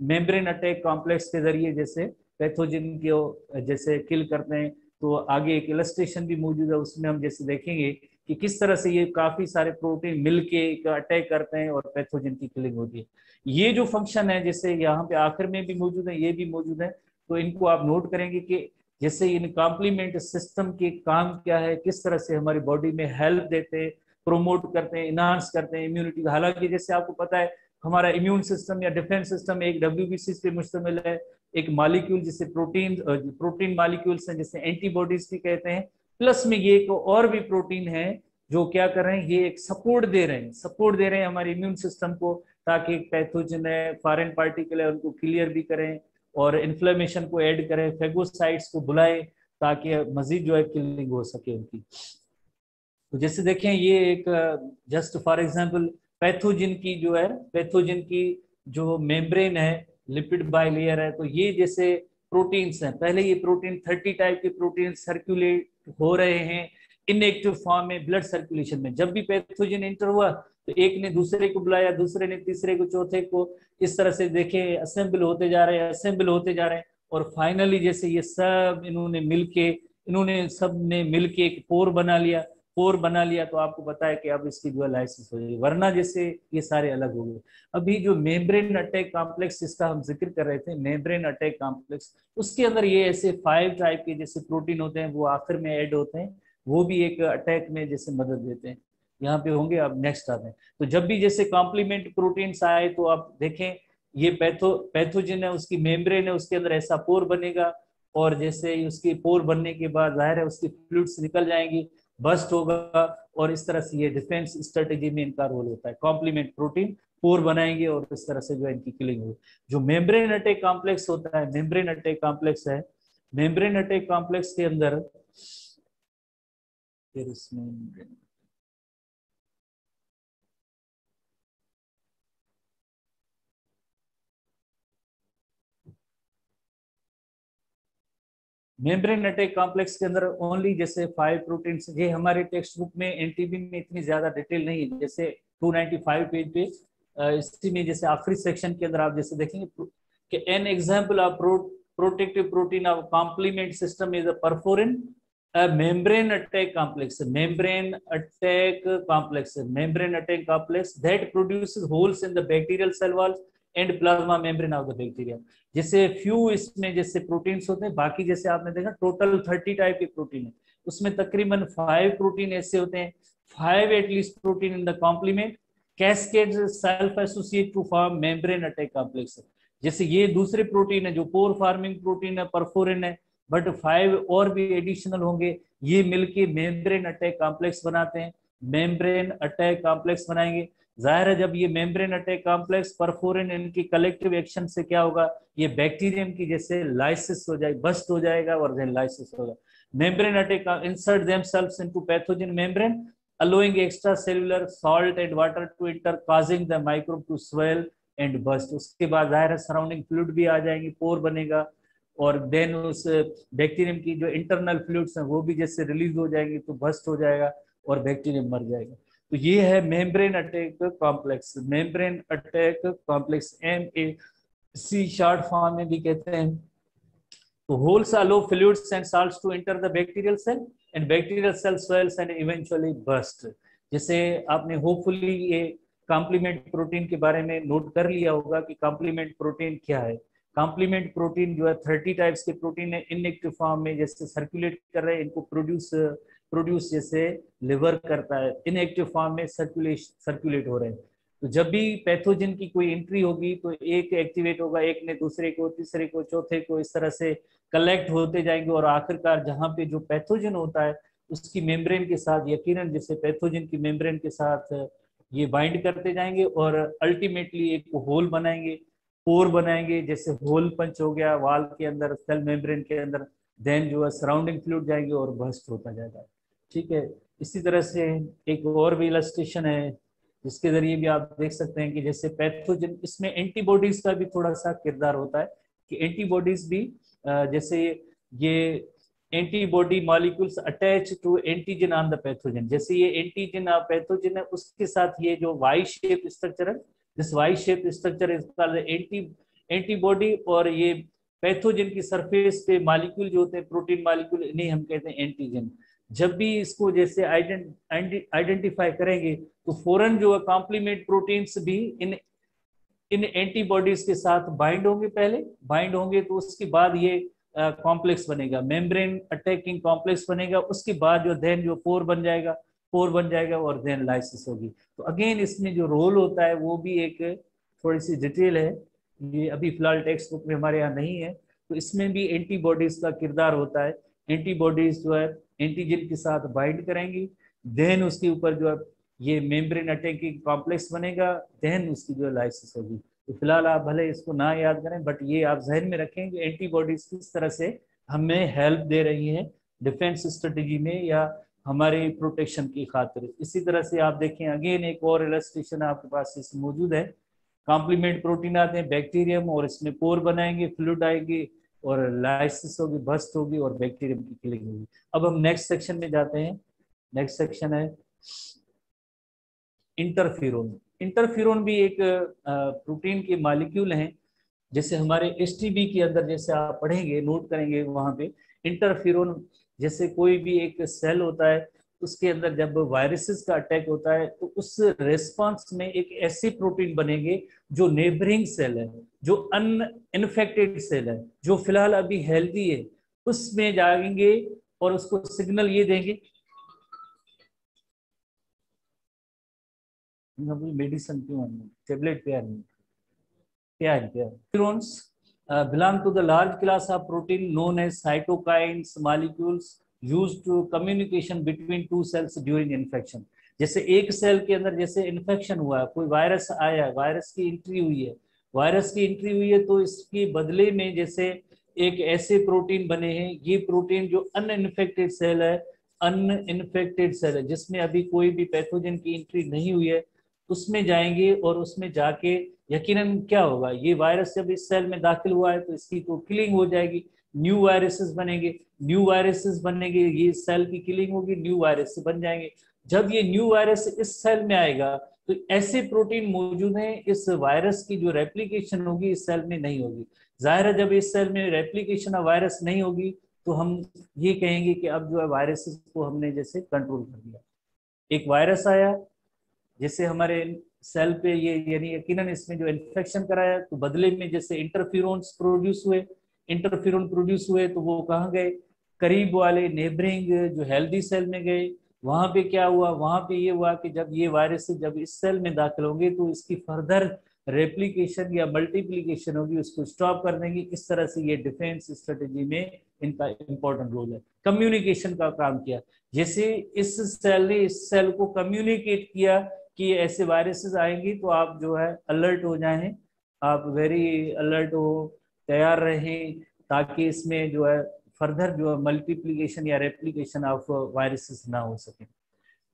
membrane attack complex के जरिए जैसे पैथोजन को जैसे किल करते हैं। तो आगे एक इलस्ट्रेशन भी मौजूद है, उसमें हम जैसे देखेंगे कि किस तरह से ये काफी सारे प्रोटीन मिलके अटैक करते हैं और पैथोजन की किलिंग होती है। ये जो फंक्शन है जैसे यहाँ पे आखिर में भी मौजूद है, ये भी मौजूद है, तो इनको आप नोट करेंगे कि जैसे इन कॉम्प्लीमेंट सिस्टम के काम क्या है, किस तरह से हमारी बॉडी में हेल्प देते हैं, प्रोमोट करते हैं, इनहांस करते हैं इम्यूनिटी। हालांकि जैसे आपको पता है हमारा इम्यून सिस्टम या डिफेंस सिस्टम एक डब्ल्यूबीसी पे मुश्तमिल है, एक मॉलिक्यूल जिसे प्रोटीन मॉलिक्यूल्स हैं जिसे एंटीबॉडीज भी कहते हैं, प्लस में ये एक और भी प्रोटीन है जो क्या कर रहे हैं, ये एक सपोर्ट दे रहे हैं हमारे इम्यून सिस्टम को, ताकि पैथोजन है, फॉरेन पार्टिकल है, उनको क्लियर भी करें और इन्फ्लेमेशन को ऐड करें, फेगोसाइट्स को बुलाएं ताकि मजीद जो है किलिंग हो सके उनकी। तो जैसे देखें ये एक जस्ट फॉर एग्जांपल पैथोजन की जो मेम्ब्रेन है, लिपिड बाइलेयर है, तो ये जैसे प्रोटीन्स हैं, पहले ये प्रोटीन 30 टाइप के प्रोटीन सर्कुलेट हो रहे हैं इनएक्टिव फॉर्म में ब्लड सर्कुलेशन में। जब भी पैथोजन एंटर हुआ तो एक ने दूसरे को बुलाया, दूसरे ने तीसरे को, चौथे को, इस तरह से देखें असेंबल होते जा रहे हैं और फाइनली जैसे ये सब इन्होंने सब ने मिलके एक पोर बना लिया तो आपको पता है कि अब इसकी जो लाइसिस हो जाएगी, वरना जैसे ये सारे अलग हो गए। अभी जो मेम्ब्रेन अटैक कॉम्प्लेक्स जिसका हम जिक्र कर रहे थे, मेम्ब्रेन अटैक कॉम्प्लेक्स, उसके अंदर ये ऐसे 5 टाइप के जैसे प्रोटीन होते हैं, वो आखिर में ऐड होते हैं, वो भी एक अटैक में जैसे मदद देते हैं। यहाँ पे होंगे, अब नेक्स्ट आते हैं। तो जब भी जैसे कॉम्प्लीमेंट प्रोटीन्स आए तो आप देखें ये पैथोजन है, उसकी मेम्ब्रेन है, उसके अंदर ऐसा पोर बनेगा और जैसे उसकी पोर बनने के बाद जाहिर है उसकी फ्लूइड्स निकल जाएंगी, बस्ट होगा, और इस तरह से ये डिफेंस स्ट्रेटेजी में इनका रोल होता है। कॉम्प्लीमेंट प्रोटीन पोर बनाएंगे और इस तरह से जो इनकी किलिंग होगी। जो मेम्ब्रेन अटैक कॉम्प्लेक्स होता है, मेम्ब्रेन अटैक कॉम्प्लेक्स है, मेम्ब्रेन अटैक कॉम्प्लेक्स के अंदर फिर इसमें मेम्ब्रेन अटैक कॉम्प्लेक्स के अंदर ओनली जैसे 5 प्रोटीन्स, ये हमारे टेक्स्ट बुक में एनटीबी में इतनी ज्यादा डिटेल नहीं है, जैसे 295 पेज पे इसी में जैसे आखिरी सेक्शन के अंदर आप जैसे देखेंगे कि an example of protective protein of complement system is a perforin membrane attack complex, membrane attack complex, membrane attack complex that produces holes in the bacterial cell walls and plasma membrane of the bacteria। जैसे few इसमें जैसे proteins होते हैं, बाकी जैसे आपने देखा total 30 type के प्रोटीन है, उसमें तकरीबन 5 प्रोटीन ऐसे होते हैं, 5 at least protein in the complement cascade self associate to form membrane attack complex. जैसे ये दूसरे प्रोटीन है जो पोर फार्मिंग प्रोटीन है, परफोरिन है, बट 5 और भी एडिशनल होंगे, ये मिलके मेम्ब्रेन अटैक कॉम्प्लेक्स बनाते हैं, मेम्ब्रेन अटैक कॉम्प्लेक्स बनाएंगे। जाहिर है जब ये मेम्ब्रेन अटैक कॉम्प्लेक्स परफोरिन इनकी कलेक्टिव एक्शन से क्या होगा, ये बैक्टीरियम की जैसे लाइसिस हो जाएगी, बस्ट हो जाएगा और देन लाइसिस होगा। Membrane attack insert themselves into pathogen membrane allowing extracellular salt and water to enter causing the microbe to swell and burst। उसके बाद जाहिर है सराउंडिंग फ्लूइड भी आ जाएंगे, पोर बनेगा, और देन उस बैक्टीरियम की जो इंटरनल फ्लूइड्स हैं वो भी जैसे रिलीज हो जाएंगे तो बस्ट हो जाएगा और बैक्टीरियम मर जाएगा। तो ये है membrane attack complex, membrane attack complex, MAC short form में भी कहते हैं। तो holes allow fluids and salts to enter the bacterial cell and bacterial cell swells and eventually burst। जैसे आपने होपफुली ये कॉम्प्लीमेंट प्रोटीन के बारे में नोट कर लिया होगा कि कॉम्प्लीमेंट प्रोटीन क्या है। कॉम्प्लीमेंट प्रोटीन जो है 30 टाइप्स के प्रोटीन है, इनएक्टिव फॉर्म में जैसे सर्कुलेट कर रहे हैं, इनको प्रोड्यूस जैसे लिवर करता है, इनएक्टिव फॉर्म में सर्कुलेट हो रहे हैं। तो जब भी पैथोजन की कोई एंट्री होगी तो एक एक्टिवेट होगा, एक ने दूसरे को, तीसरे को, चौथे को, इस तरह से कलेक्ट होते जाएंगे और आखिरकार जहां पे जो पैथोजन होता है उसकी मेम्ब्रेन के साथ, यकीनन जैसे पैथोजन की मेम्ब्रेन के साथ ये बाइंड करते जाएंगे और अल्टीमेटली एक होल बनाएंगे, पोर बनाएंगे, जैसे होल पंच हो गया वाल के अंदर, सेल मेम्ब्रेन के अंदर, देन जो है सराउंडिंग फ्लूइड जाएंगे और बस्ट होता जाएगा। ठीक है, इसी तरह से एक और भी इलस्ट्रेशन है जिसके जरिए भी आप देख सकते हैं कि जैसे पैथोजन, इसमें एंटीबॉडीज का भी थोड़ा सा किरदार होता है कि एंटीबॉडीज भी जैसे ये antibody molecules attach to antigen on the pathogen, जैसे ये एंटीजन ऑफ पैथोजन है उसके साथ ये जो वाई शेप स्ट्रक्चर है, this Y shape structure is called antibody, और ये पैथोजन की सरफेस पे मॉलिक्यूल जो होते हैं प्रोटीन मॉलिक्यूल, इन्हें हम कहते हैं एंटीजन। जब भी इसको जैसे आइडेंटिफाई करेंगे तो फौरन जो है कॉम्प्लीमेंट प्रोटीन्स भी इन एंटीबॉडीज के साथ बाइंड होंगे, पहले बाइंड होंगे तो उसके बाद ये कॉम्प्लेक्स बनेगा, मेम्ब्रेन अटैकिंग कॉम्प्लेक्स बनेगा, उसके बाद जो देन जो पोर बन जाएगा और देन लाइसिस होगी। तो अगेन इसमें जो रोल होता है वो भी एक थोड़ी सी डिटेल है, ये अभी फिलहाल टेक्स्ट बुक में हमारे यहाँ नहीं है। तो इसमें भी एंटीबॉडीज का किरदार होता है, एंटीबॉडीज जो है एंटीजन के साथ बाइंड करेंगी, देन उसके ऊपर जो है ये मेम्ब्रेन अटैकिंग कॉम्प्लेक्स बनेगा, देन उसकी जो लाइसिस होगी। तो फिलहाल आप भले इसको ना याद करें बट ये आप जहन में रखें कि एंटीबॉडीज किस तरह से हमें हेल्प दे रही है डिफेंस स्ट्रेटेजी में या हमारे प्रोटेक्शन की खातिर। इसी तरह से आप देखें अगेन एक और इलस्ट्रेशन आपके पास इसमें मौजूद है, कॉम्प्लीमेंट प्रोटीन आते हैं बैक्टीरियम और इसमें पोर बनाएंगे, फ्लूइड आएगी और लाइसिस होगी, बस्ट होगी और बैक्टीरियम की किलिंग होगी। अब हम नेक्स्ट सेक्शन में जाते हैं। नेक्स्ट सेक्शन है इंटरफेरोन। इंटरफेरोन भी एक प्रोटीन के मॉलिक्यूल हैं, जैसे हमारे एसटीबी के अंदर जैसे आप पढ़ेंगे नोट करेंगे वहां पे इंटरफेरोन, जैसे कोई भी एक सेल होता है उसके अंदर जब वायरसेस का अटैक होता है तो उस रेस्पॉन्स में एक ऐसे प्रोटीन बनेंगे जो नेबरिंग सेल है, जो अनइन्फेक्टेड सेल है, जो फिलहाल अभी हेल्दी है, उसमें जाएंगे और उसको सिग्नल ये देंगे मेडिसिन क्यों टेबलेट पे neurons belong to the large class of protein known as cytokines molecules used to communication between two cells during infection. जैसे एक सेल के अंदर जैसे इन्फेक्शन हुआ है, कोई वायरस आया, वायरस की एंट्री हुई है, वायरस की एंट्री हुई है, तो इसके बदले में जैसे एक ऐसे प्रोटीन बने हैं, ये प्रोटीन जो अनइन्फेक्टेड सेल है, अनइन्फेक्टेड सेल है जिसमें अभी कोई भी पैथोजन की एंट्री नहीं हुई है, उसमें जाएंगे और उसमें जाके यकीनन क्या होगा, ये वायरस जब इस सेल में दाखिल हुआ है तो इसकी तो किलिंग हो जाएगी, न्यू वायरसेस बनेंगे, न्यू वायरसेस बनेंगे, ये सेल की किलिंग होगी, न्यू वायरस बन जाएंगे। जब ये न्यू वायरस इस सेल में आएगा तो ऐसे प्रोटीन मौजूद हैं, इस वायरस की जो रेप्लिकेशन होगी इस सेल में नहीं होगी। जाहिर है जब इस सेल में रेप्लिकेशन ऑफ वायरस नहीं होगी तो हम ये कहेंगे कि अब जो है वायरसेस को हमने जैसे कंट्रोल कर दिया। एक वायरस आया जैसे हमारे सेल पे, ये यानी यकीनन इसमें जो इन्फेक्शन कराया, तो बदले में जैसे इंटरफेरोन्स प्रोड्यूस हुए, इंटरफेरोन प्रोड्यूस हुए तो वो कहाँ गए, करीब वाले नेबरिंग जो हेल्दी सेल में गए। वहां पे क्या हुआ, वहां पे ये हुआ कि जब ये वायरस जब इस सेल में दाखिल होंगे तो इसकी फर्दर रेप्लिकेशन या मल्टीप्लीकेशन होगी, उसको स्टॉप कर देंगे। इस तरह से ये डिफेंस स्ट्रेटेजी में इनका इंपॉर्टेंट रोल है। कम्युनिकेशन का काम किया, जैसे इस सेल ने इस सेल को कम्युनिकेट किया कि ऐसे वायरसेस आएंगी तो आप जो है अलर्ट हो जाएं, आप वेरी अलर्ट हो, तैयार रहें, ताकि इसमें जो है फर्दर जो मल्टीप्लीकेशन या रेप्लिकेशन ऑफ वायरसेस ना हो सके।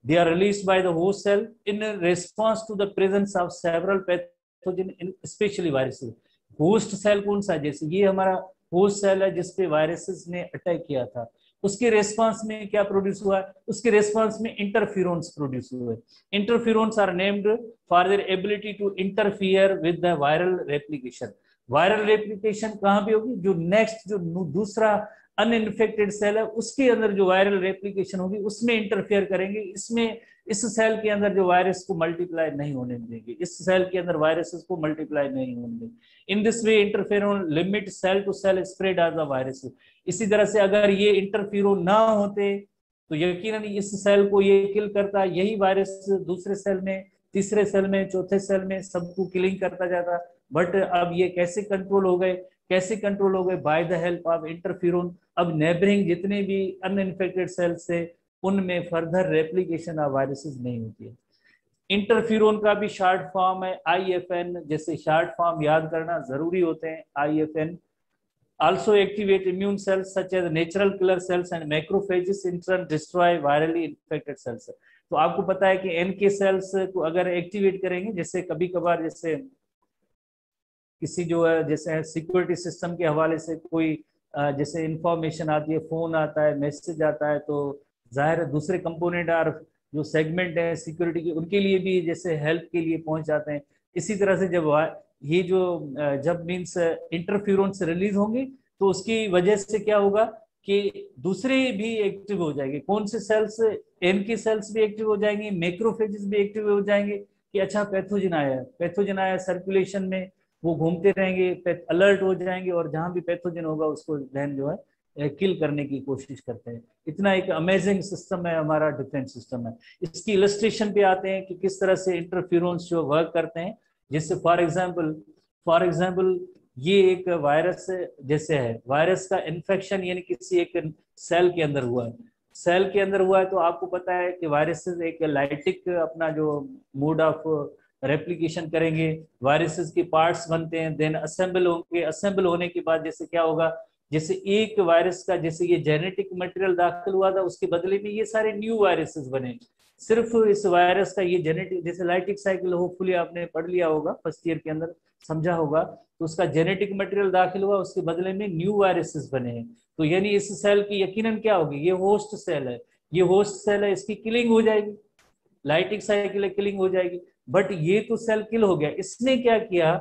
They are released by the host cell in response to the presence of several pathogen, especially viruses. Host cell कौन सा, जैसे ये हमारा होस्ट सेल है जिसपे वायरसेस ने अटैक किया था, उसके रेस्पॉन्स में क्या प्रोड्यूस हुआ, उसके रेस्पॉन्स में इंटरफेरोन्स प्रोड्यूस हुए। Interferons are named for their ability to interfere with the viral replication. Viral replication कहाँ पे होगी, जो नेक्स्ट जो दूसरा अनइन्फेक्टेड सेल है उसके अंदर जो वायरल रेप्लिकेशन होगी उसमें इंटरफेयर करेंगे, इसमें इस सेल के अंदर जो वायरस को मल्टीप्लाई नहीं होने देंगे, इस सेल के अंदर वायरसेस को मल्टीप्लाई नहीं होने देंगे। In this way interferon limit cell to cell spread of the virus. इसी तरह से अगर ये इंटरफेरोन ना होते तो यकीनन इस सेल को ये किल करता, यही वायरस दूसरे सेल में, तीसरे सेल में, चौथे सेल में सबको किलिंग करता जाता। बट अब ये कैसे कंट्रोल हो गए, कैसे कंट्रोल हो गए, by the help of interferon. अब नेबरिंग जितने भी अनइन्फेक्टेड सेल्स से उनमें फर्दर रेप्लिकेशन ऑफ वायरसेस नहीं होती है। इंटरफेरोन का भी शॉर्ट फॉर्म है IFN, जैसे शॉर्ट फॉर्म याद करना जरूरी होते हैं। IFN also activate immune cells such as natural killer cells and macrophages in turn destroy virally infected cells। तो आपको पता है कि NK सेल्स को अगर एक्टिवेट करेंगे, जैसे कभी कभार जैसे किसी जो है जैसे सिक्योरिटी सिस्टम के हवाले से कोई जैसे इंफॉर्मेशन आती है, फोन आता है, मैसेज आता है, तो जाहिर है दूसरे कंपोनेंट और जो सेगमेंट है सिक्योरिटी के, उनके लिए भी जैसे हेल्प के लिए पहुंच जाते हैं। इसी तरह से जब ये जो जब मीन्स इंटरफेरोन्स रिलीज होंगे तो उसकी वजह से क्या होगा कि दूसरे भी एक्टिव हो जाएंगे। कौन से सेल्स, NK सेल्स भी एक्टिव हो जाएंगे, मैक्रोफेजेस भी एक्टिव हो जाएंगे कि अच्छा पैथोजन आया है, पैथोजन आया सर्कुलेशन में, वो घूमते रहेंगे, अलर्ट हो जाएंगे और जहां भी पैथोजन होगा उसको देन जो है किल करने की कोशिश करते हैं। इतना एक अमेजिंग सिस्टम है हमारा डिफेंस सिस्टम है। इसकी इलस्ट्रेशन पे आते हैं कि किस तरह से इंटरफेरोन्स जो वर्क करते हैं। जैसे फॉर एग्जांपल ये एक वायरस जैसे है, वायरस का इन्फेक्शन यानी किसी एक सेल के अंदर हुआ है, सेल के अंदर हुआ है, तो आपको पता है कि वायरसेस एक लाइटिक अपना जो मोड ऑफ रेप्लिकेशन करेंगे, वायरसेस के पार्ट्स बनते हैं, देन असेंबल होंगे, असेंबल होने के बाद जैसे क्या होगा, जैसे एक वायरस का जैसे ये जेनेटिक मटेरियल दाखिल हुआ था उसके बदले में ये सारे न्यू वायरसेस बने। सिर्फ इस वायरस का ये जेनेटिक जैसे लाइटिक साइकिल होपफुली आपने पढ़ लिया होगा, फर्स्ट ईयर के अंदर समझा होगा, तो उसका जेनेटिक मटेरियल दाखिल हुआ, उसके बदले में न्यू वायरसेस बने हैं। तो यानी इस सेल की यकीनन क्या होगी, ये होस्ट सेल है, ये होस्ट सेल है, इसकी किलिंग हो जाएगी, लाइटिक साइकिल किलिंग हो जाएगी। बट ये तो सेल किल हो गया, इसने क्या किया,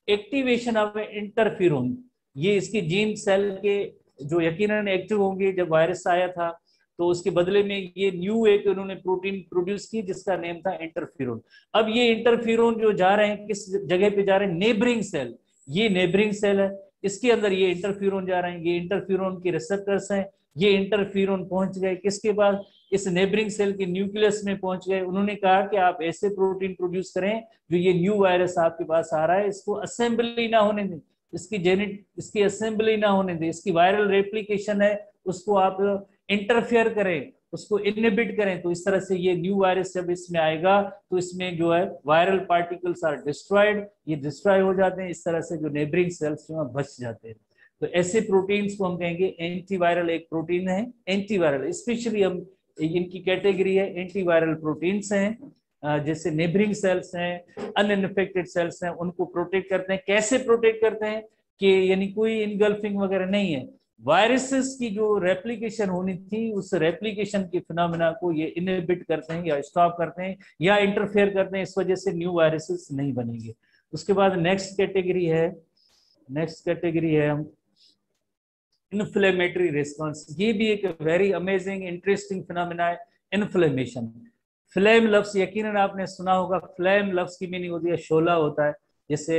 एक्टिवेशन ऑफ इंटरफेरोन, ये इसकी जीन सेल के जो यकीनन एक्टिव होंगे, जब वायरस आया था तो उसके बदले में ये न्यू एक उन्होंने प्रोटीन प्रोड्यूस की जिसका नेम था इंटरफेरोन। अब ये इंटरफेरोन जो जा रहे हैं किस जगह पे जा रहे हैं, नेबरिंग सेल, ये नेबरिंग सेल है, इसके अंदर ये इंटरफेरोन जा रहे हैं, ये इंटरफेरोन के रिसेप्टर्स हैं, ये इंटरफेरोन पहुंच गए किसके पास, इस नेबरिंग सेल के न्यूक्लियस में पहुंच गए। उन्होंने कहा कि आप ऐसे प्रोटीन प्रोड्यूस करें जो ये न्यू वायरस आपके पास आ रहा है इसको असेंबली ना होने दें, इसकी असेंबली ना होने दें, इसकी वायरल रेप्लिकेशन है उसको आप इंटरफेयर करें, उसको इनहिबिट करें, तो इस तरह से ये न्यू वायरस जब इसमें आएगा तो इसमें जो है वायरल पार्टिकल्स आर डिस्ट्रॉयड, ये डिस्ट्रॉय हो जाते हैं, इस तरह से जो नेबरिंग सेल्स जो है बच जाते हैं। तो ऐसे प्रोटीन्स को हम कहेंगे एंटीवायरल। एक प्रोटीन है एंटीवायरल, स्पेशली हम इनकी कैटेगरी है एंटीवायरल प्रोटीन्स हैं। जैसे नेबरिंग सेल्स हैं, अनइन्फेक्टेड सेल्स हैं, उनको प्रोटेक्ट करते हैं। कैसे प्रोटेक्ट करते हैं कि यानी कोई इनगल्फिंग वगैरह नहीं है, वायरसेस की जो रेप्लिकेशन होनी थी उस रेप्लिकेशन के फिनोमेना को ये इनहिबिट करते हैं या स्टॉप करते हैं या इंटरफेयर करते हैं, इस वजह से न्यू वायरसेस नहीं बनेंगे। उसके बाद नेक्स्ट कैटेगरी है हम इन्फ्लेमेटरी रिस्पॉन्स। ये भी एक वेरी अमेजिंग इंटरेस्टिंग फिनोमेना है, इन्फ्लेमेशन। फ्लेम लफ्ज यकीनन आपने सुना होगा, फ्लेम लफ्ज की मीनिंग होती है शोला होता है, जैसे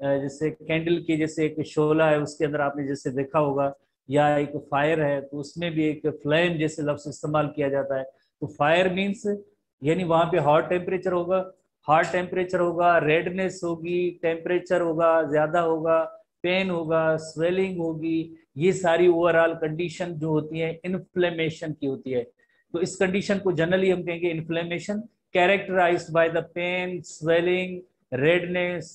जैसे कैंडल की जैसे एक शोला है उसके अंदर आपने जैसे देखा होगा, या एक फायर है तो उसमें भी एक फ्लेम जैसे लफ्ज इस्तेमाल किया जाता है। तो फायर मीन्स यानी वहां पे हॉट टेम्परेचर होगा, रेडनेस होगी, टेम्परेचर होगा, ज्यादा होगा, पेन होगा, स्वेलिंग होगी, ये सारी ओवरऑल कंडीशन जो होती है इन्फ्लेमेशन की होती है। तो इस कंडीशन को जनरली हम कहेंगे inflammation, characterised by the pain, swelling, redness,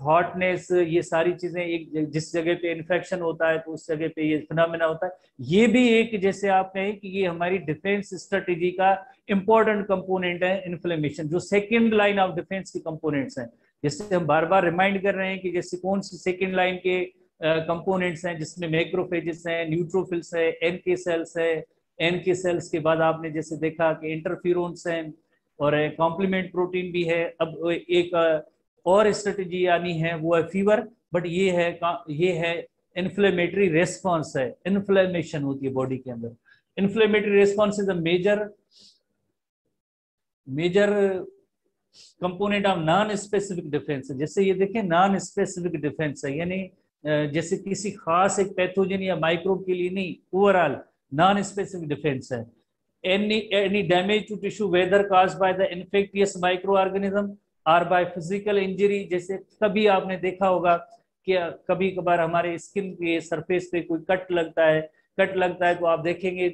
hotness, ये सारी चीजें एक जिस जगह पे इन्फेक्शन होता है तो उस जगह पे ये फिनोमेना होता है। ये भी एक जैसे आप कहें कि ये हमारी डिफेंस स्ट्रेटेजी का इंपॉर्टेंट कंपोनेंट है इन्फ्लेमेशन, जो सेकेंड लाइन ऑफ डिफेंस की कंपोनेंट्स हैं। जैसे हम बार बार रिमाइंड कर रहे हैं कि जैसे कौन सी सेकेंड लाइन के कंपोनेंट्स हैं, जिसमें मैक्रोफेजेस हैं, न्यूट्रोफिल्स है, एनके सेल्स है। एनके सेल्स के बाद आपने जैसे देखा कि इंटरफेरोन्स हैं और कॉम्प्लीमेंट प्रोटीन भी है। अब एक और स्ट्रेटेजी आनी है वो है फीवर, बट ये है इन्फ्लेमेटरी रेस्पॉन्स है, इन्फ्लेमेशन होती है बॉडी के अंदर। Inflammatory response is a major component of non specific defence. जैसे ये देखें नॉन स्पेसिफिक डिफेंस है, यानी जैसे किसी खास एक पैथोजन या माइक्रोब के लिए नहीं, ओवरऑल नॉन स्पेसिफिक डिफेंस है। any damage to tissue whether caused by the infectious microorganism or by physical injury। जैसे कभी आपने देखा होगा कि कभी कभार हमारे स्किन के सरफेस पे कोई कट लगता है तो आप देखेंगे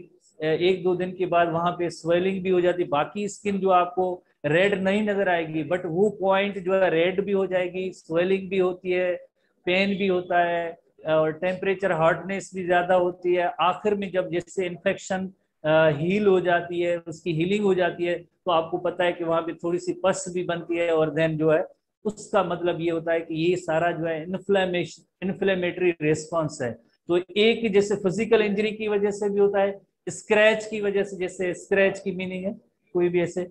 एक दो दिन के बाद वहां पे स्वेलिंग भी हो जाती है, बाकी स्किन जो आपको रेड नहीं नजर आएगी बट वो पॉइंट जो है रेड भी हो जाएगी, स्वेलिंग भी होती है, पेन भी होता है और टेम्परेचर हॉटनेस भी ज्यादा होती है। आखिर में जब जैसे इन्फेक्शन हील हो जाती है, उसकी हीलिंग हो जाती है, तो आपको पता है कि वहां पे थोड़ी सी पस भी बनती है और देन जो है उसका मतलब ये होता है कि ये सारा जो है इन्फ्लेमेटरी रेस्पॉन्स है। तो एक जैसे फिजिकल इंजरी की वजह से भी होता है, स्क्रैच की वजह से, जैसे स्क्रैच की मीनिंग है कोई भी ऐसे,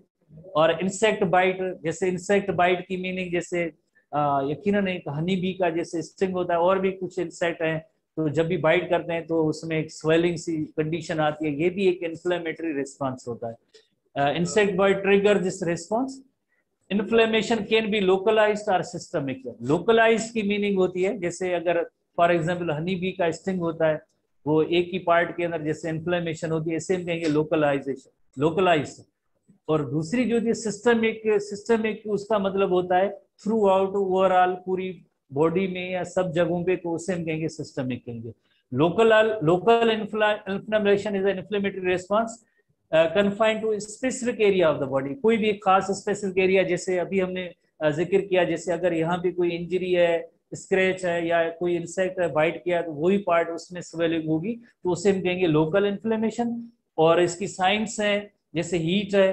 और इंसेक्ट बाइट, जैसे इंसेक्ट बाइट की मीनिंग जैसे यकीनन एक हनी बी का जैसे स्टिंग होता है, और भी कुछ इंसेक्ट हैं तो जब भी बाइट करते हैं तो उसमें एक स्वेलिंग सी कंडीशन आती है, ये भी एक इन्फ्लेमेटरी रिस्पॉन्स होता है। Insect bite trigger this response. Inflammation can be localised और सिस्टमिक। लोकलाइज्ड की मीनिंग होती है जैसे अगर फॉर एग्जांपल हनी बी का स्टिंग होता है, वो एक ही पार्ट के अंदर जैसे इन्फ्लेमेशन होती है, इसे हम कहेंगे लोकलाइज्ड। और दूसरी जो थी सिस्टमिक उसका मतलब होता है थ्रू आउट, ओवरऑल पूरी बॉडी में या सब जगहों पे, तो उसे हम कहेंगे सिस्टमिक कहेंगे। Local inflammation is an inflammatory response confined to specific area of the body. कोई भी खास स्पेसिफिक एरिया, जैसे अभी हमने जिक्र किया, जैसे अगर यहाँ पे कोई इंजरी है, स्क्रैच है या कोई इंसेक्ट है बाइट किया तो वही पार्ट उसमें स्वेलिंग होगी, तो उसे हम कहेंगे लोकल इन्फ्लेमेशन। और इसकी साइंस है जैसे हीट है,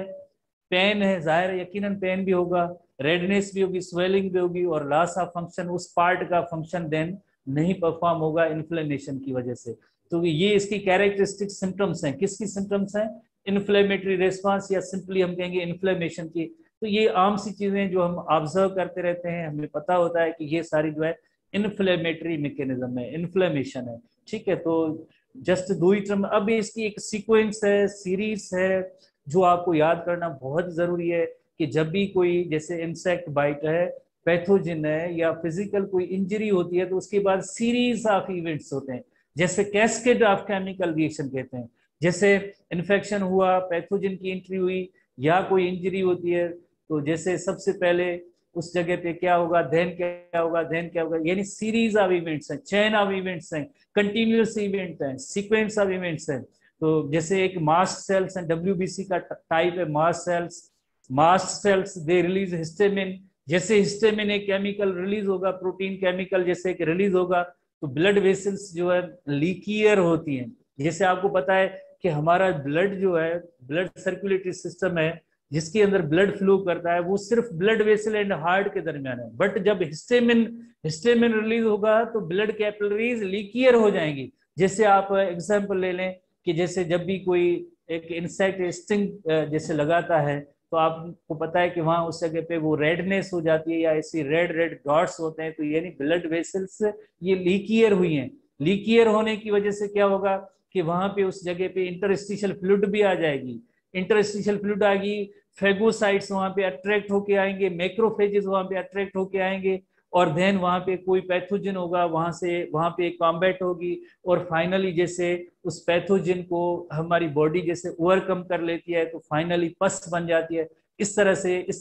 पेन है, जाहिर यकीनन पेन भी होगा, रेडनेस भी होगी, स्वेलिंग भी होगी, और लॉस ऑफ फंक्शन, उस पार्ट का फंक्शन देन नहीं परफॉर्म होगा इन्फ्लेमेशन की वजह से। तो ये इसकी कैरेक्टरिस्टिक सिम्टम्स हैं। किसकी सिम्टम्स हैं? इन्फ्लेमेटरी रेस्पॉन्स, या सिंपली हम कहेंगे इन्फ्लेमेशन की। तो ये आम सी चीजें जो हम ऑब्जर्व करते रहते हैं, हमें पता होता है कि ये सारी जो है इन्फ्लेमेटरी मैकेनिज्म है, इन्फ्लेमेशन है। ठीक है, तो जस्ट दो ही टर्म। अब इसकी एक सीक्वेंस है, सीरीज है, जो आपको याद करना बहुत जरूरी है कि जब भी कोई जैसे इंसेक्ट बाइट है, पैथोजन है, या फिजिकल कोई इंजरी होती है, तो उसके बाद सीरीज ऑफ इवेंट्स होते हैं, जैसे कैस्केड ऑफ केमिकल रिएक्शन कहते हैं। जैसे इन्फेक्शन हुआ, पैथोजन की एंट्री हुई, या कोई इंजरी होती है, तो जैसे सबसे पहले उस जगह पे क्या होगा, देन क्या होगा, देन क्या होगा, यानी सीरीज ऑफ इवेंट्स हैं, चेन ऑफ इवेंट्स हैं, कंटिन्यूअस इवेंट हैं, सीक्वेंस ऑफ इवेंट्स हैं। तो जैसे एक मास्ट सेल्स है, डब्ल्यूबीसी का टाइप है mast cells they release histamine. जैसे हिस्टामिन एक केमिकल रिलीज होगा, प्रोटीन केमिकल जैसे एक रिलीज होगा, तो ब्लड वेसल्स जो है लीकियर होती हैं। जैसे आपको पता है कि हमारा ब्लड जो है, ब्लड सर्कुलेटरी सिस्टम है जिसके अंदर ब्लड फ्लो करता है, वो सिर्फ ब्लड वेसल एंड हार्ट के दरमियान है। बट जब हिस्टामिन रिलीज होगा तो ब्लड कैपिलरीज लीकियर हो जाएंगी। जैसे आप एग्जांपल ले लें कि जैसे जब भी कोई एक इंसेक्ट स्टिंग जैसे लगाता है, तो आपको पता है कि वहां उस जगह पे वो रेडनेस हो जाती है या ऐसी रेड रेड डॉट्स होते हैं, तो यानी ब्लड वेसल्स ये लीकियर हुई हैं। लीकियर होने की वजह से क्या होगा कि वहां पे उस जगह पे इंटरस्टिशियल फ्लूइड भी आ जाएगी। इंटरस्टिशियल फ्लूइड आ गई, फेगोसाइट्स वहां पे अट्रैक्ट होके आएंगे, मैक्रोफेजेस वहां पे अट्रैक्ट होके आएंगे, और देन वहां पे कोई पैथोजन होगा, वहां पे कॉम्बैट होगी, और फाइनली जैसे उस पैथोजन को हमारी बॉडी जैसे ओवरकम कर लेती है, तो फाइनली पस बन जाती है। इस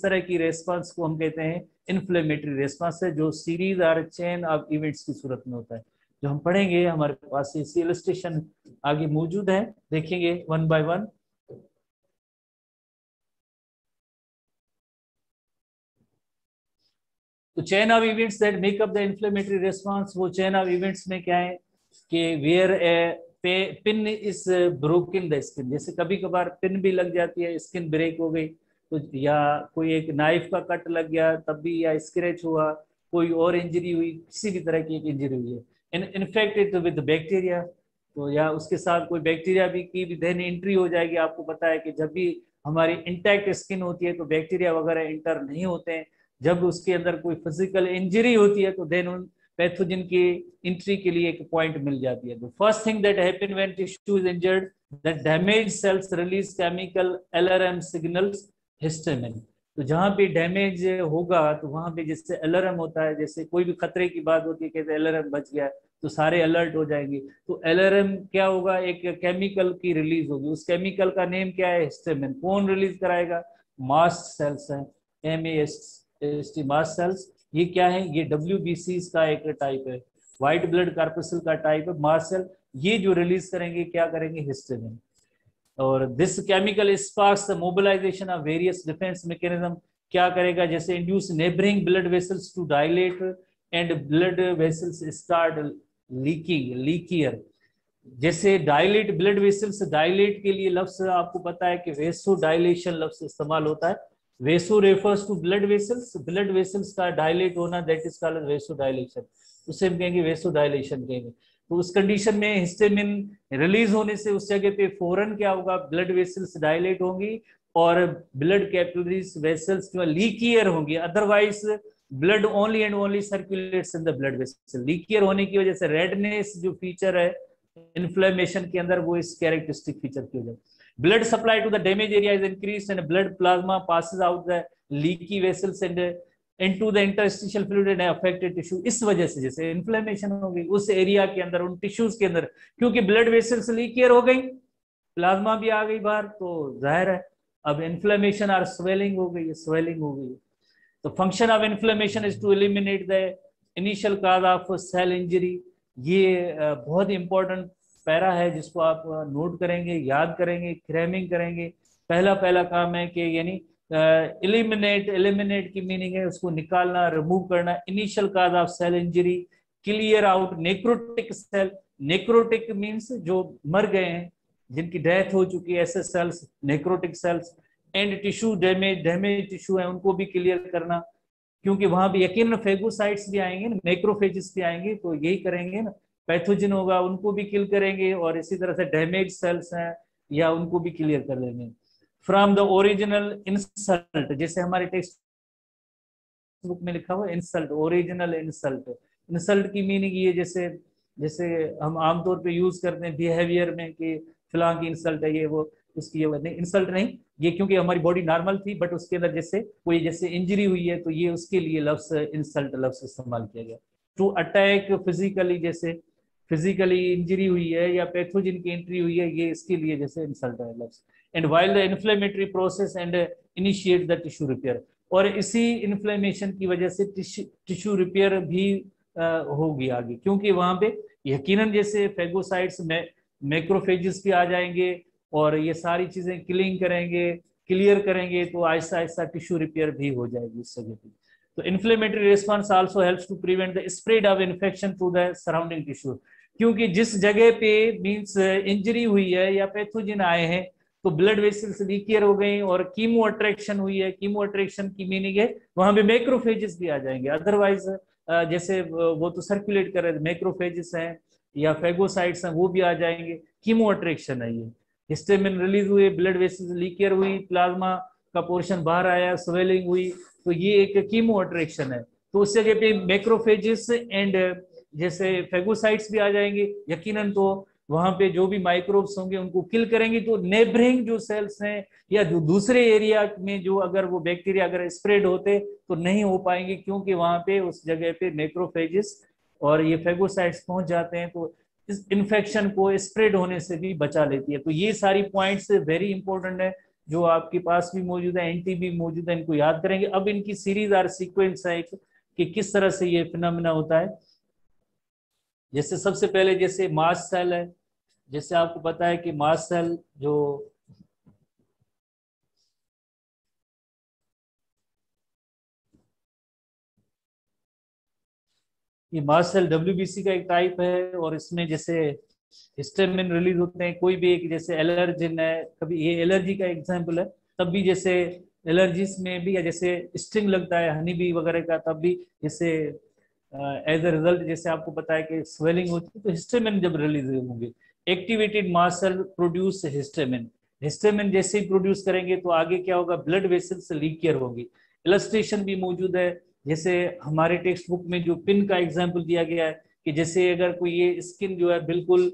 तरह की रेस्पॉन्स को हम कहते हैं इन्फ्लेमेटरी रेस्पॉन्स है, जो सीरीज और चेन ऑफ इवेंट्स की सूरत में होता है। जो हम पढ़ेंगे, हमारे पास इसी इलस्ट्रेशन आगे मौजूद है, देखेंगे वन बाय वन। तो chain of events that make up the inflammatory response, वो चेन ऑफ इवेंट्स में क्या है कि where a pin is broken the skin, जैसे कभी कभार पिन भी लग जाती है, स्किन ब्रेक हो गई, तो या कोई एक नाइफ का कट लग गया तब भी, या स्क्रैच हुआ, कोई और इंजरी हुई, किसी भी तरह की एक इंजरी हुई है, इन्फेक्टेड विद बैक्टीरिया, तो या उसके साथ कोई बैक्टीरिया भी की भी देन एंट्री हो जाएगी। आपको पता है कि जब भी हमारी इंटैक्ट स्किन होती है तो बैक्टीरिया वगैरह इंटर नहीं होते हैं। जब उसके अंदर कोई फिजिकल इंजरी होती है तो देन उन पैथोजन की एंट्री के लिए एक पॉइंट मिल जाती है। तो first thing that happen when tissue is injured, that damage cells release chemical alarm signals histamine. तो जहां पे डैमेज होगा तो वहां पे जैसे एलआरएम होता है, जैसे कोई भी खतरे की बात होती है, कहते एलआरएम बच गया है, तो सारे अलर्ट हो जाएंगे। तो एलआरएम क्या होगा, एक केमिकल की रिलीज होगी, उस केमिकल का नेम क्या है, हिस्टामिन। कौन रिलीज कराएगा, मास्ट सेल्स है, MAST मास्ट सेल्स। ये क्या है, ये WBC का एक टाइप है, व्हाइट ब्लड कॉर्पसल का टाइप है मास्ट सेल। ये जो रिलीज करेंगे क्या करेंगे, हिस्टामिन। और this chemical sparks the mobilisation of various defence mechanism. क्या करेगा, जैसे induce neighbouring blood vessels to dilate and blood vessels start leakier. जैसे डायलेट, ब्लड वेसल्स डायलेट के लिए लफ्ज आपको पता है कि वेसो डायलेशन लफ्ज इस्तेमाल होता है। Vaso refers to blood vessels, blood vessels का डायलेट होना, that is called vasodilation, उसे हम कहेंगे वेसो डायलेशन कहेंगे। तो उस कंडीशन में हिस्टामिन रिलीज होने से उस जगह पे फौरन क्या होगा, ब्लड वेसल्स डायलेट होंगी और ब्लड कैपिलरीज वेसल्स जो लीकियर होंगी। Otherwise blood only and only circulates in the blood vessel. Leakier होने की वजह से रेडनेस जो फीचर है इन्फ्लेमेशन के अंदर, वो इस कैरेक्टरिस्टिक फीचर की वजह। Blood supply to the damage area is increased and blood plasma passes out the leaky vessels and into the interstitial fluid and affected tissue. इस वजह से जैसे इन्फ्लेमेशन हो गई उस एरिया के अंदर, उन टिश्यूज के अंदर, क्योंकि ब्लड वेसल्स लीकियर हो गई, प्लाज्मा भी आ गई बाहर, तो जाहिर है अब इन्फ्लेमेशन और स्वेलिंग हो गई, स्वेलिंग हो गई। तो function of inflammation is to eliminate the initial cause of cell injury. ये बहुत इंपॉर्टेंट पैरा है जिसको आप नोट करेंगे, याद करेंगे, क्रेमिंग करेंगे। पहला पहला काम है कि यानी एलिमिनेट की मीनिंग है उसको निकालना, रिमूव करना। Initial cause of cell injury, clear out necrotic cell. Necrotic means जो मर गए हैं, जिनकी डेथ हो चुकी है, ऐसे cells necrotic cells. And tissue damage tissue है उनको भी क्लियर करना, क्योंकि वहां भी यकीन फेगोसाइट्स भी आएंगे ना, मैक्रोफेजेस भी आएंगे, तो यही करेंगे ना, पैथोजन होगा उनको भी किल करेंगे, और इसी तरह से डैमेज सेल्स हैं या उनको भी क्लियर कर देंगे। फ्रॉम द ओरिजिनल इंसल्ट, जैसे हमारे टेक्स्ट बुक में लिखा हुआ इंसल्ट, ओरिजिनल इंसल्ट। इंसल्ट की मीनिंग ये, जैसे जैसे हम आमतौर पे यूज करते हैं बिहेवियर में कि फिलहाल की इंसल्ट है ये वो, उसकी ये नहीं, इंसल्ट नहीं, ये क्योंकि हमारी बॉडी नॉर्मल थी बट उसके अंदर जैसे कोई जैसे इंजरी हुई है, तो ये उसके लिए लफ्ज इंसल्ट लफ्ज इस्तेमाल किया गया। टू अटैक फिजिकली, जैसे फिजिकली इंजरी हुई है या पैथोजन की एंट्री हुई है, ये इसके लिए जैसे इंसल्ट है लफ्ज। And while the inflammatory process and initiate the tissue repair. और इसी इन्फ्लेमेशन की वजह से टिश्यू रिपेयर भी होगी आगे, क्योंकि वहां पे यकीनन जैसे फेगोसाइट्स में मैक्रोफेजेस भी आ जाएंगे और ये सारी चीजें किलिंग करेंगे, क्लियर करेंगे, तो आहिस्ता आहिस्ता टिश्यू रिपेयर भी हो जाएगी उस जगह पे। तो inflammatory response also helps to prevent the spread of infection to the surrounding tissue, क्योंकि जिस जगह पे मींस इंजरी हुई है या पैथोजन आए हैं तो ब्लड वेसल्स लीकियर हो गई और कीमो अट्रैक्शन हुई है। कीमो अट्रैक्शन की मीनिंग है वहां पे मैक्रोफेजेस भी आ जाएंगे, अदरवाइज जैसे वो तो सर्कुलेट कर रहे थे, मैक्रोफेजेस हैं या फेगोसाइट्स हैं वो भी आ जाएंगे। कीमो अट्रैक्शन है ये, हिस्टामिन रिलीज हुए, ब्लड वेसल्स लीकियर हुई, प्लाज्मा का पोर्शन बाहर आया, स्वेलिंग हुई, तो ये एक कीमो अट्रैक्शन है। तो उस जगह पे मैक्रोफेजेस एंड जैसे फेगोसाइट्स भी आ जाएंगे यकीनन, तो वहां पे जो भी माइक्रोब्स होंगे उनको किल करेंगे। तो नेबरिंग जो सेल्स हैं या जो दूसरे एरिया में जो अगर वो बैक्टीरिया अगर स्प्रेड होते तो नहीं हो पाएंगे, क्योंकि वहां पे उस जगह पे मैक्रोफेजेस और ये फेगोसाइट्स पहुंच जाते हैं, तो इस इन्फेक्शन को स्प्रेड होने से भी बचा लेती है। तो ये सारी पॉइंट्स वेरी इंपॉर्टेंट है जो आपके पास भी मौजूद है, एंटी भी मौजूद है, इनको याद करेंगे। अब इनकी सीरीज आर सीक्वेंस है कि किस तरह से ये फिनोमेना होता है। जैसे सबसे पहले जैसे मास्ट सेल है, जैसे आपको पता है कि मास्ट सेल जो ये मास्ट सेल डब्ल्यूबीसी का एक टाइप है और इसमें जैसे हिस्टामिन रिलीज होते हैं। कोई भी एक जैसे एलर्जिन है, कभी ये एलर्जी का एग्जांपल है, तब भी जैसे एलर्जीज में भी या जैसे स्टिंग लगता है हनी बी वगैरह का, तब भी जैसे एज अ रिजल्ट जैसे आपको पता है कि स्वेलिंग होती है, तो हिस्टामिन जब रिलीज होंगे, activated mast cell produce histamine. Histamine जैसे ही प्रोड्यूस करेंगे तो आगे क्या होगा, ब्लड वेसल्स लीकियर होगी। इलस्ट्रेशन भी मौजूद है, जैसे हमारे टेक्स्ट बुक में जो पिन का एग्जाम्पल दिया गया है कि जैसे अगर कोई ये स्किन जो है बिल्कुल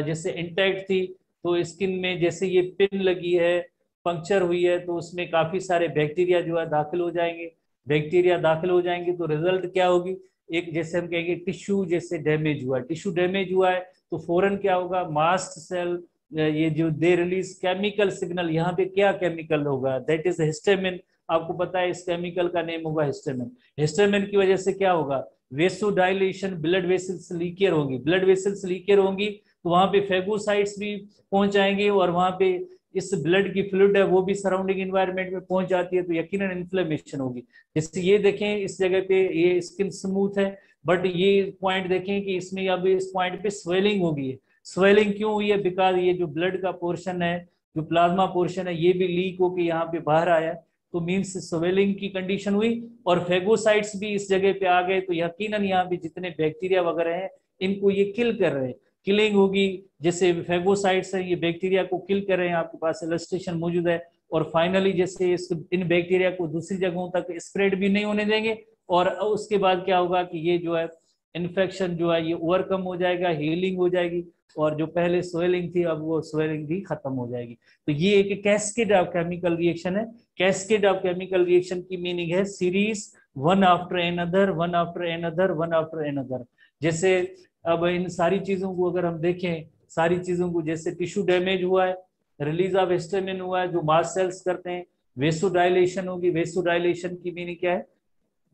जैसे इंटैक्ट थी, तो स्किन में जैसे ये पिन लगी है, पंक्चर हुई है, तो उसमें काफी सारे बैक्टीरिया जो है दाखिल हो जाएंगे। बैक्टीरिया दाखिल हो जाएंगे तो रिजल्ट क्या होगी, एक जैसे हम कहेंगे टिश्यू जैसे डैमेज हुआ है। टिश्यू डैमेज हुआ है तो फौरन क्या होगा, मास्ट सेल ये जो दे रिलीज केमिकल सिग्नल, यहाँ पे क्या केमिकल होगा, दैट इज हिस्टामिन। आपको पता है इस केमिकल का नेम होगा हिस्टामिन। हिस्टामिन की वजह से क्या होगा, वेसोडाइलेशन, ब्लड वेसल्स लीकियर होंगी। ब्लड वेसल्स लीकियर होंगी तो वहां पे फेगोसाइट्स भी पहुंच जाएंगे और वहां पे इस ब्लड की फ्लूइड है वो भी सराउंडिंग एनवायरनमेंट में पहुंच जाती है, तो यकीनन इन्फ्लेमेशन होगी। जैसे ये देखें इस जगह पे ये स्किन स्मूथ है, बट ये पॉइंट देखें कि इसमें अब इस पॉइंट पे स्वेलिंग होगी। स्वेलिंग क्यों हुई है, बिकॉज ये जो ब्लड का पोर्शन है, जो प्लाज्मा पोर्शन है, ये भी लीक होकर यहाँ पे बाहर आया, तो मीन्स स्वेलिंग की कंडीशन हुई और फेगोसाइट्स भी इस जगह पे आ गए, तो यकीनन यहाँ पे जितने बैक्टीरिया वगैरह हैं इनको ये किल कर रहे हैं, किलिंग होगी। जैसे फेगोसाइट्स हैं ये बैक्टीरिया को किल कर रहे हैं, आपके पास इलस्ट्रेशन मौजूद है। और फाइनली जैसे इन बैक्टीरिया को दूसरी जगहों तक स्प्रेड भी नहीं होने देंगे, और उसके बाद क्या होगा कि ये जो है इन्फेक्शन जो है ये ओवरकम हो जाएगा, हीलिंग हो जाएगी, और जो पहले स्वेलिंग थी अब वो स्वेलिंग भी खत्म हो जाएगी। तो ये एक कैस्केड ऑफ केमिकल रिएक्शन है। कैस्केड ऑफ केमिकल रिएक्शन की मीनिंग है series, one after another, one after another, one after another. जैसे अब इन सारी चीजों को अगर हम देखें, सारी चीजों को जैसे टिश्यू डैमेज हुआ है, रिलीज ऑफ हिस्टामिन हुआ है जो मास्ट सेल्स करते हैं, वेसोडाइलेशन होगी। वेसोडाइलेशन की मीनिंग क्या है,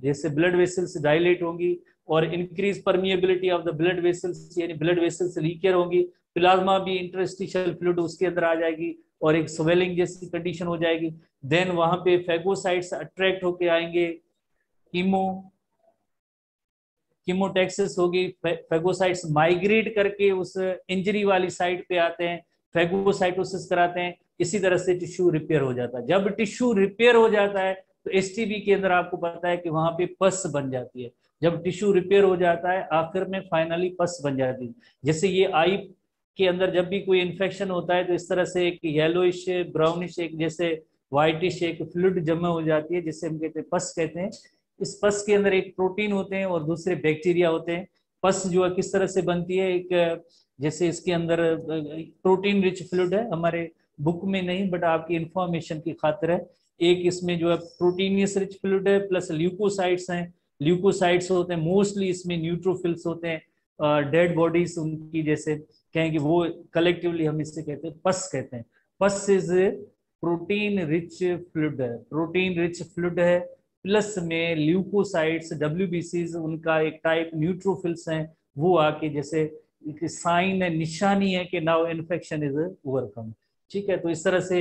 जैसे ब्लड वेसल्स डायलेट होंगी और increase permeability of the blood vessels, यानी ब्लड वेसल्स लीकियर होंगी। प्लाज्मा भी इंटरस्टिशियल फ्लूइड उसके अंदर आ जाएगी और एक स्वेलिंग जैसी कंडीशन हो जाएगी। देन वहां पे फेगोसाइट्स अट्रैक्ट होके आएंगे, कीमो कीमोटैक्सिस होगी, फेगोसाइट्स माइग्रेट करके उस इंजरी वाली साइट पे आते हैं, फेगोसाइटोसिस कराते हैं। इसी तरह से टिश्यू रिपेयर हो जाता है। जब टिश्यू रिपेयर हो जाता है तो एसटीबी के अंदर आपको पता है कि वहां पे पस बन जाती है। जब टिश्यू रिपेयर हो जाता है आखिर में फाइनली पस बन जाती है। जैसे ये आई के अंदर जब भी कोई इन्फेक्शन होता है तो इस तरह से एक येलोइश ब्राउनिश एक जैसे व्हाइटिश एक फ्लूइड जमा हो जाती है, जिससे हम कहते हैं पस कहते हैं। इस पस के अंदर एक प्रोटीन होते हैं और दूसरे बैक्टीरिया होते हैं। पस जो है किस तरह से बनती है, एक जैसे इसके अंदर प्रोटीन रिच फ्लूइड है, हमारे बुक में नहीं बट आपकी इंफॉर्मेशन की खातिर है। एक इसमें जो है प्रोटीनियस रिच फ्लूइड है, प्लस ल्यूकोसाइट्स हैं। ल्यूकोसाइट्स होते हैं मोस्टली, इसमें न्यूट्रोफिल्स होते हैं, डेड बॉडीज उनकी जैसे कहेंगे वो कलेक्टिवली हम इससे कहते हैं पस कहते हैं। पस इज प्रोटीन रिच फ्लूइड है, प्रोटीन रिच फ्लूइड है। प्लस में ल्यूकोसाइट्स WBCs, उनका एक टाइप न्यूट्रोफिल्स हैं, वो आके जैसे साइन है, निशानी है कि नाउ इन्फेक्शन इज ओवरकम। ठीक है, तो इस तरह से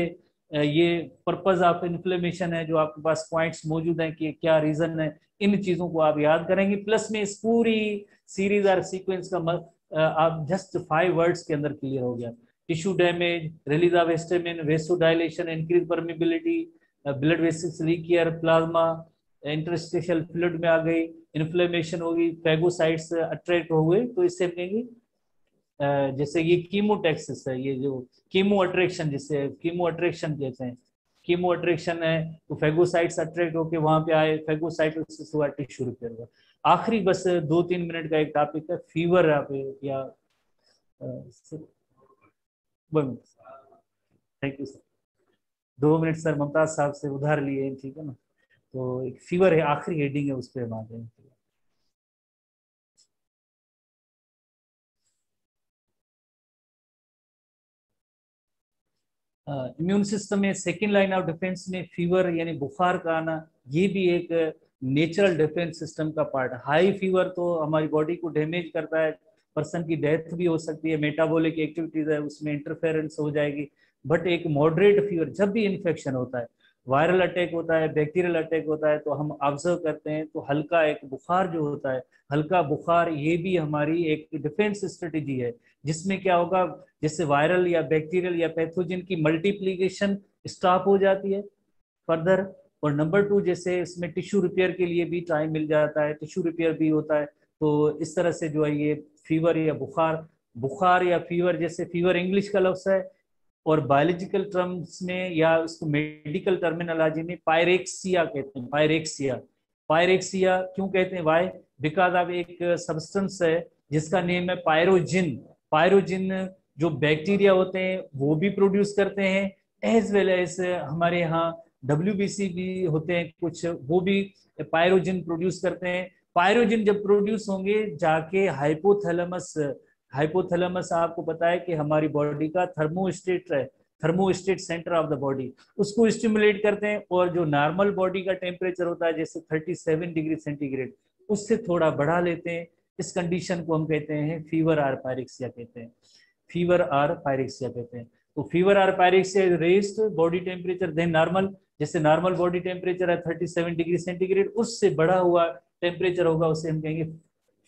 ये पर्पज ऑफ इन्फ्लेमेशन है, जो आपके पास पॉइंट्स मौजूद हैं कि क्या रीजन है, इन चीजों को आप याद करेंगे। प्लस में इस पूरी सीरीज और सीक्वेंस का आप जस्ट 5 वर्ड्स के अंदर क्लियर हो गया। Tissue damage, release of histamine, vasodilation, increase permeability, blood vessels leakier, plasma, interstitial fluid में आ गई, इन्फ्लेमेशन होगी, फैगोसाइट्स अट्रैक्ट हो गए, तो इससे हम कहेंगे जैसे ये कीमोटैक्सिस है, ये जो कीमो अट्रैक्शन, जिसे कीमो अट्रैक्शन कहते हैं, कीमो अट्रैक्शन है, तो फैगोसाइट्स अट्रैक्ट होके वहां पे आए, फैगोसाइटोसिस हुआ, टिश्यू रिपेयर हुआ। आखिरी बस 2-3 मिनट का एक टॉपिक है, फीवर या thank you sir, 2 minute sir Mumtaz साहब से उधार लिए हैं, ठीक है ना। तो एक फीवर है, आखिरी हेडिंग है, उस पर हम आते हैं। इम्यून सिस्टम में सेकेंड लाइन ऑफ डिफेंस में फीवर यानी बुखार का आना, ये भी एक नेचुरल डिफेंस सिस्टम का पार्ट है। हाई फीवर तो हमारी बॉडी को डैमेज करता है, पर्सन की डेथ भी हो सकती है, मेटाबॉलिक एक्टिविटीज है उसमें इंटरफेरेंस हो जाएगी। बट एक मॉडरेट फीवर, जब भी इन्फेक्शन होता है, वायरल अटैक होता है, बैक्टीरियल अटैक होता है, तो हम ऑब्जर्व करते हैं तो हल्का एक बुखार जो होता है, हल्का बुखार, ये भी हमारी एक डिफेंस स्ट्रेटेजी है, जिसमें क्या होगा, जैसे वायरल या बैक्टीरियल या पैथोजन की मल्टीप्लीकेशन स्टॉप हो जाती है फर्दर। और नंबर 2, जैसे इसमें टिश्यू रिपेयर के लिए भी टाइम मिल जाता है, टिश्यू रिपेयर भी होता है। तो इस तरह से जो है ये फीवर या बुखार, बुखार या फीवर, जैसे फीवर इंग्लिश का लफ्ज है, और बायोलॉजिकल टर्म्स में या उसको मेडिकल टर्मिनोलॉजी में पायरेक्सिया कहते हैं। पायरेक्सिया, पायरेक्सिया क्यों कहते हैं, वाई, बिकॉज ऑफ एक सब्सटेंस है जिसका नेम है पायरोजिन। पायरोजिन जो बैक्टीरिया होते हैं वो भी प्रोड्यूस करते हैं, एज वेल एज हमारे यहाँ WBC भी होते हैं कुछ, वो भी पायरोजिन प्रोड्यूस करते हैं। पायरोजिन जब प्रोड्यूस होंगे जाके हाइपोथैलेमस, हाइपोथैलेमस आपको पता है कि हमारी बॉडी का थर्मोस्टेट है, thermostat centre of the body, उसको स्टिमुलेट करते हैं। और जो नॉर्मल बॉडी का टेम्परेचर होता है जैसे 37 डिग्री सेंटीग्रेड, उससे थोड़ा बढ़ा लेते हैं। इस कंडीशन को हम कहते हैं फीवर आर पायरेक्सिया कहते हैं, फीवर आर पायरेक्सिया कहते हैं। तो fever or pyrexia is raised body temperature than normal, जैसे नॉर्मल बॉडी टेम्परेचर है 37 डिग्री सेंटीग्रेड, उससे बढ़ा हुआ टेम्परेचर होगा, उसे हम कहेंगे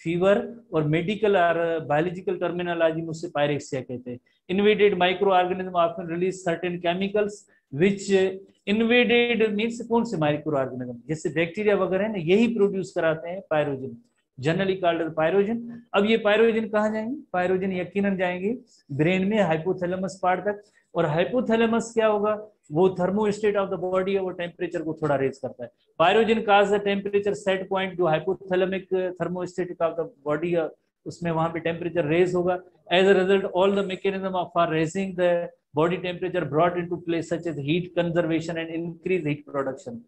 फीवर। और मेडिकल और बायोलॉजिकल टर्मिनोलॉजी में उसे पायरेक्सिया कहते हैं। Invaded micro organism often release certain chemicals which, invaded means कौन से माइक्रो ऑर्गेनिज्म, जैसे बैक्टीरिया वगैरह है ना, यही प्रोड्यूस कराते हैं पायरोजिन, जनरली कॉल्ड पायरोजिन। अब ये पायरोजिन कहाँ जाएंगे, पायरोजिन यकीनन जाएंगे ब्रेन में, हाइपोथैलेमस पार्ट तक। और हाइपोथैलेमस क्या होगा, वो थर्मोस्टेट ऑफ द बॉडी है, वो टेम्परेचर को थोड़ा रेज करता है। Pyrogen cause the temperature set point, जो hypothalamic thermostat of the body है उसमें वहां पे टेम्परेचर रेज होगा। As a result all the mechanism of for raising the body temperature brought into place such as heat conservation and increase heat production.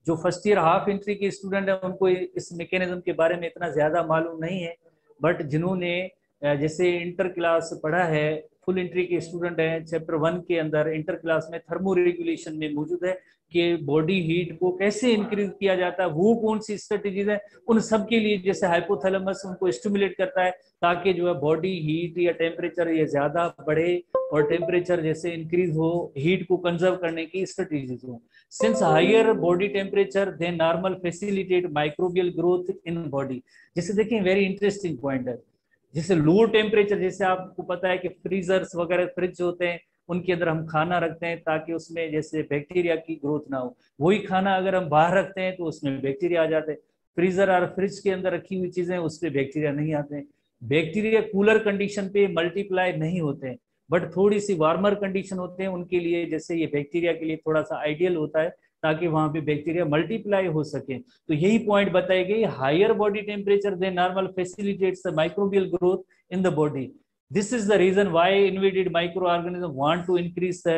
जो first year half entry के student है उनको इस मैकेनिज्म के बारे में इतना ज्यादा मालूम नहीं है, बट जिन्होंने जैसे इंटर क्लास पढ़ा है, फुल एंट्री के स्टूडेंट हैं, चैप्टर 1 के अंदर इंटर क्लास में थर्मो रेगुलेशन में मौजूद है कि बॉडी हीट को कैसे इंक्रीज किया जाता है, वो कौन सी स्ट्रेटेजीज है, उन सब के लिए जैसे हाइपोथैलेमस उनको स्टिमुलेट करता है ताकि जो है बॉडी हीट या टेम्परेचर ये ज्यादा बढ़े और टेम्परेचर जैसे इंक्रीज हो, हीट को कंजर्व करने की स्ट्रेटेजीज हो। Since higher body temperature than normal facilitate microbial growth in body। जैसे देखिए वेरी इंटरेस्टिंग पॉइंट है, जैसे लो टेम्परेचर, जैसे आपको पता है कि फ्रीजर्स वगैरह, फ्रिज होते हैं उनके अंदर हम खाना रखते हैं ताकि उसमें जैसे बैक्टीरिया की ग्रोथ ना हो, वही खाना अगर हम बाहर रखते हैं तो उसमें बैक्टीरिया आ जाते हैं। फ्रीजर और फ्रिज के अंदर रखी हुई चीजें उस पर बैक्टीरिया नहीं आते हैं। बैक्टीरिया कूलर कंडीशन पे मल्टीप्लाई नहीं होते हैं, बट थोड़ी सी वार्मर कंडीशन होते हैं उनके लिए, जैसे ये बैक्टीरिया के लिए थोड़ा सा आइडियल होता है ताकि वहां पे बैक्टीरिया मल्टीप्लाई हो सके। तो यही पॉइंट बताई गई, higher body temperature than normal facilitates the microbial growth in the body. This is the reason why invaded microorganism want to increase the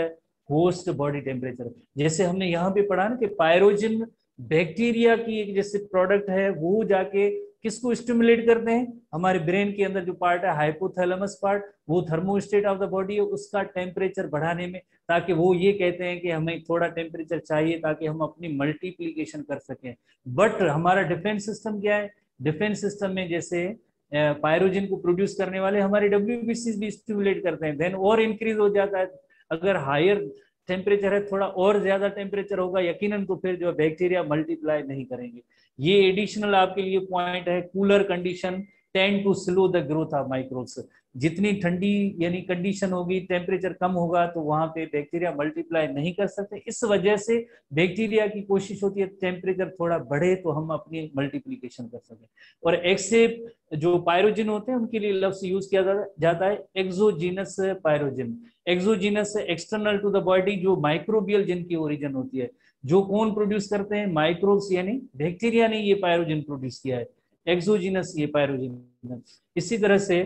host body temperature. जैसे हमने यहाँ पे पढ़ा ना कि पायरोजिन बैक्टीरिया की एक जैसे प्रोडक्ट है, वो जाके किसको स्टिमुलेट करते हैं? हमारे ब्रेन के अंदर जो पार्ट है हाइपोथैलेमस पार्ट, वो थर्मोस्टेट ऑफ द बॉडी है, उसका टेम्परेचर बढ़ाने में, ताकि वो ये कहते हैं कि हमें थोड़ा टेम्परेचर चाहिए ताकि हम अपनी मल्टीप्लीकेशन कर सकें। बट हमारा डिफेंस सिस्टम क्या है? डिफेंस सिस्टम में जैसे पायरोजिन को प्रोड्यूस करने वाले हमारे डब्ल्यूबीसी भी स्टिमुलेट करते हैं, देन और इंक्रीज हो जाता है। अगर हायर टेम्परेचर है, थोड़ा और ज्यादा टेम्परेचर होगा यकीनन, तो फिर जो बैक्टीरिया मल्टीप्लाई नहीं करेंगे। ये एडिशनल आपके लिए पॉइंट है। Cooler condition tend to slow the growth of microbes. जितनी ठंडी यानी कंडीशन होगी, टेम्परेचर कम होगा, तो वहां पे बैक्टीरिया मल्टीप्लाई नहीं कर सकते। इस वजह से बैक्टीरिया की कोशिश होती है टेम्परेचर थोड़ा बढ़े तो हम अपनी मल्टीप्लीकेशन कर सकें। और एक्सेप जो पायरोजिन होते हैं उनके लिए लफ्ज यूज किया जाता है exogenous pyrogen. Exogenous external to the body, जो माइक्रोबियल जिनकी ओरिजिन होती है। जो कौन प्रोड्यूस करते हैं? माइक्रोब्स यानी बैक्टीरिया ने ये पायरोजिन प्रोड्यूस किया है, एक्सोजीनस ये पायरोजिन। इसी तरह से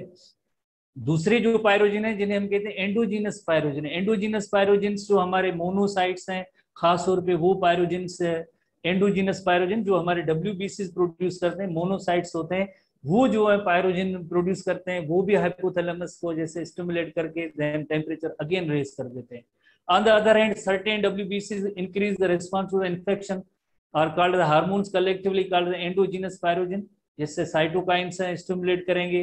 दूसरे जो पायरोजिन है जिन्हें हम कहते हैं एंडोजीनस पायरोजिन। एंडोजीनस पायरोजिन्स जो हमारे मोनोसाइट्स हैं खास तौर पे, वो पायरोजिन्स एंडोजीनस पायरोजिन जो हमारे डब्ल्यूबीसी प्रोड्यूस करते हैं, मोनोसाइट्स होते हैं, वो जो है पायरोजिन प्रोड्यूस करते हैं, वो भी हाइपोथैलेमस को जैसे स्टिमुलेट करके टेम्परेचर अगेन रेज कर देते हैं। On the other hand, certain WBCs increase the response to the infection are called the hormones collectively called the endogenous pyrogen। जैसे साइटोकाइंस हैं, स्टिमुलेट करेंगे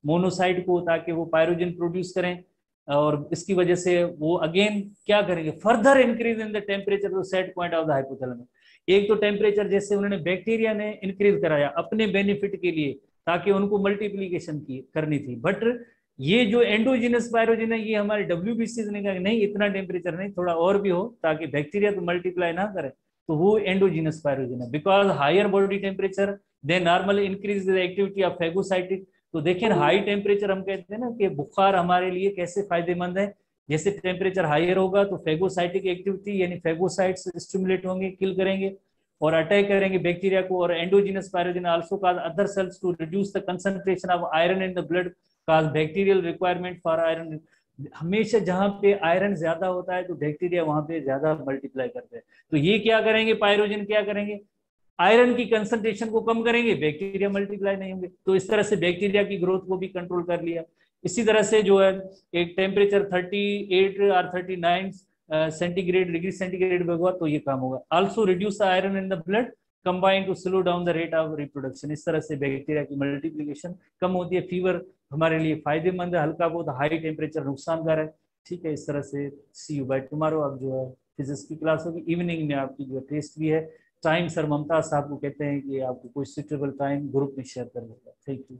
मोनोसाइट को ताकि वो पायरोजिन प्रोड्यूस करें, और इसकी वजह से वो अगेन क्या करेंगे? Further increase in the temperature to set point of the hypothalamus. एक तो टेम्परेचर जैसे उन्होंने बैक्टीरिया ने इंक्रीज कराया अपने बेनिफिट के लिए ताकि उनको मल्टीप्लीकेशन की करनी थी, बट ये जो एंडोजीनस पायरोजिन है ये हमारे डब्ल्यूबीसी ने कहा नहीं, इतना टेम्परेचर नहीं, थोड़ा और भी हो ताकि बैक्टीरिया तो मल्टीप्लाई ना करे, तो वो एंडोजीनस पायरोजिन है। Because higher body temperature than normal increase the activity of phagocytic. तो देखिए हाई टेम्परेचर हम कहते हैं ना कि बुखार हमारे लिए कैसे फायदेमंद है। जैसे टेम्परेचर हायर होगा तो फैगोसाइटिक एक्टिविटी यानी फैगोसाइट्स स्टिमुलेट होंगे, किल करेंगे और अटैक करेंगे बैक्टीरिया को। और endogenous pyrogen also cause other cells to reduce the concentration of iron in the blood cause bacterial requirement for iron. हमेशा जहां पे आयरन ज्यादा होता है तो बैक्टीरिया वहां पे ज्यादा मल्टीप्लाई करते हैं। तो ये क्या करेंगे? पायरोजिन क्या करेंगे? आयरन की कंसंट्रेशन को कम करेंगे, बैक्टीरिया मल्टीप्लाई नहीं होंगे। तो इस तरह से बैक्टीरिया की ग्रोथ को भी कंट्रोल कर लिया। इसी तरह से जो है एक टेम्परेचर 38 और 39 सेंटीग्रेड डिग्री सेंटीग्रेड होगा तो ये काम होगा। Also reduce iron in the blood combine to slow down the rate of reproduction. इस तरह से बैक्टीरिया की मल्टीप्लिकेशन कम होती है। फीवर हमारे लिए फायदेमंद है, हल्का बहुत, हाई टेम्परेचर नुकसानदायक है। ठीक है, इस तरह से सी यू बाय टुमारो। अब जो है फिजिक्स की क्लास होगी, इवनिंग में आपकी जो टेस्ट भी है। टाइम सर ममताज साहब को कहते हैं कि आपको कोई सुटेबल टाइम ग्रुप में शेयर कर देगा। Thank you.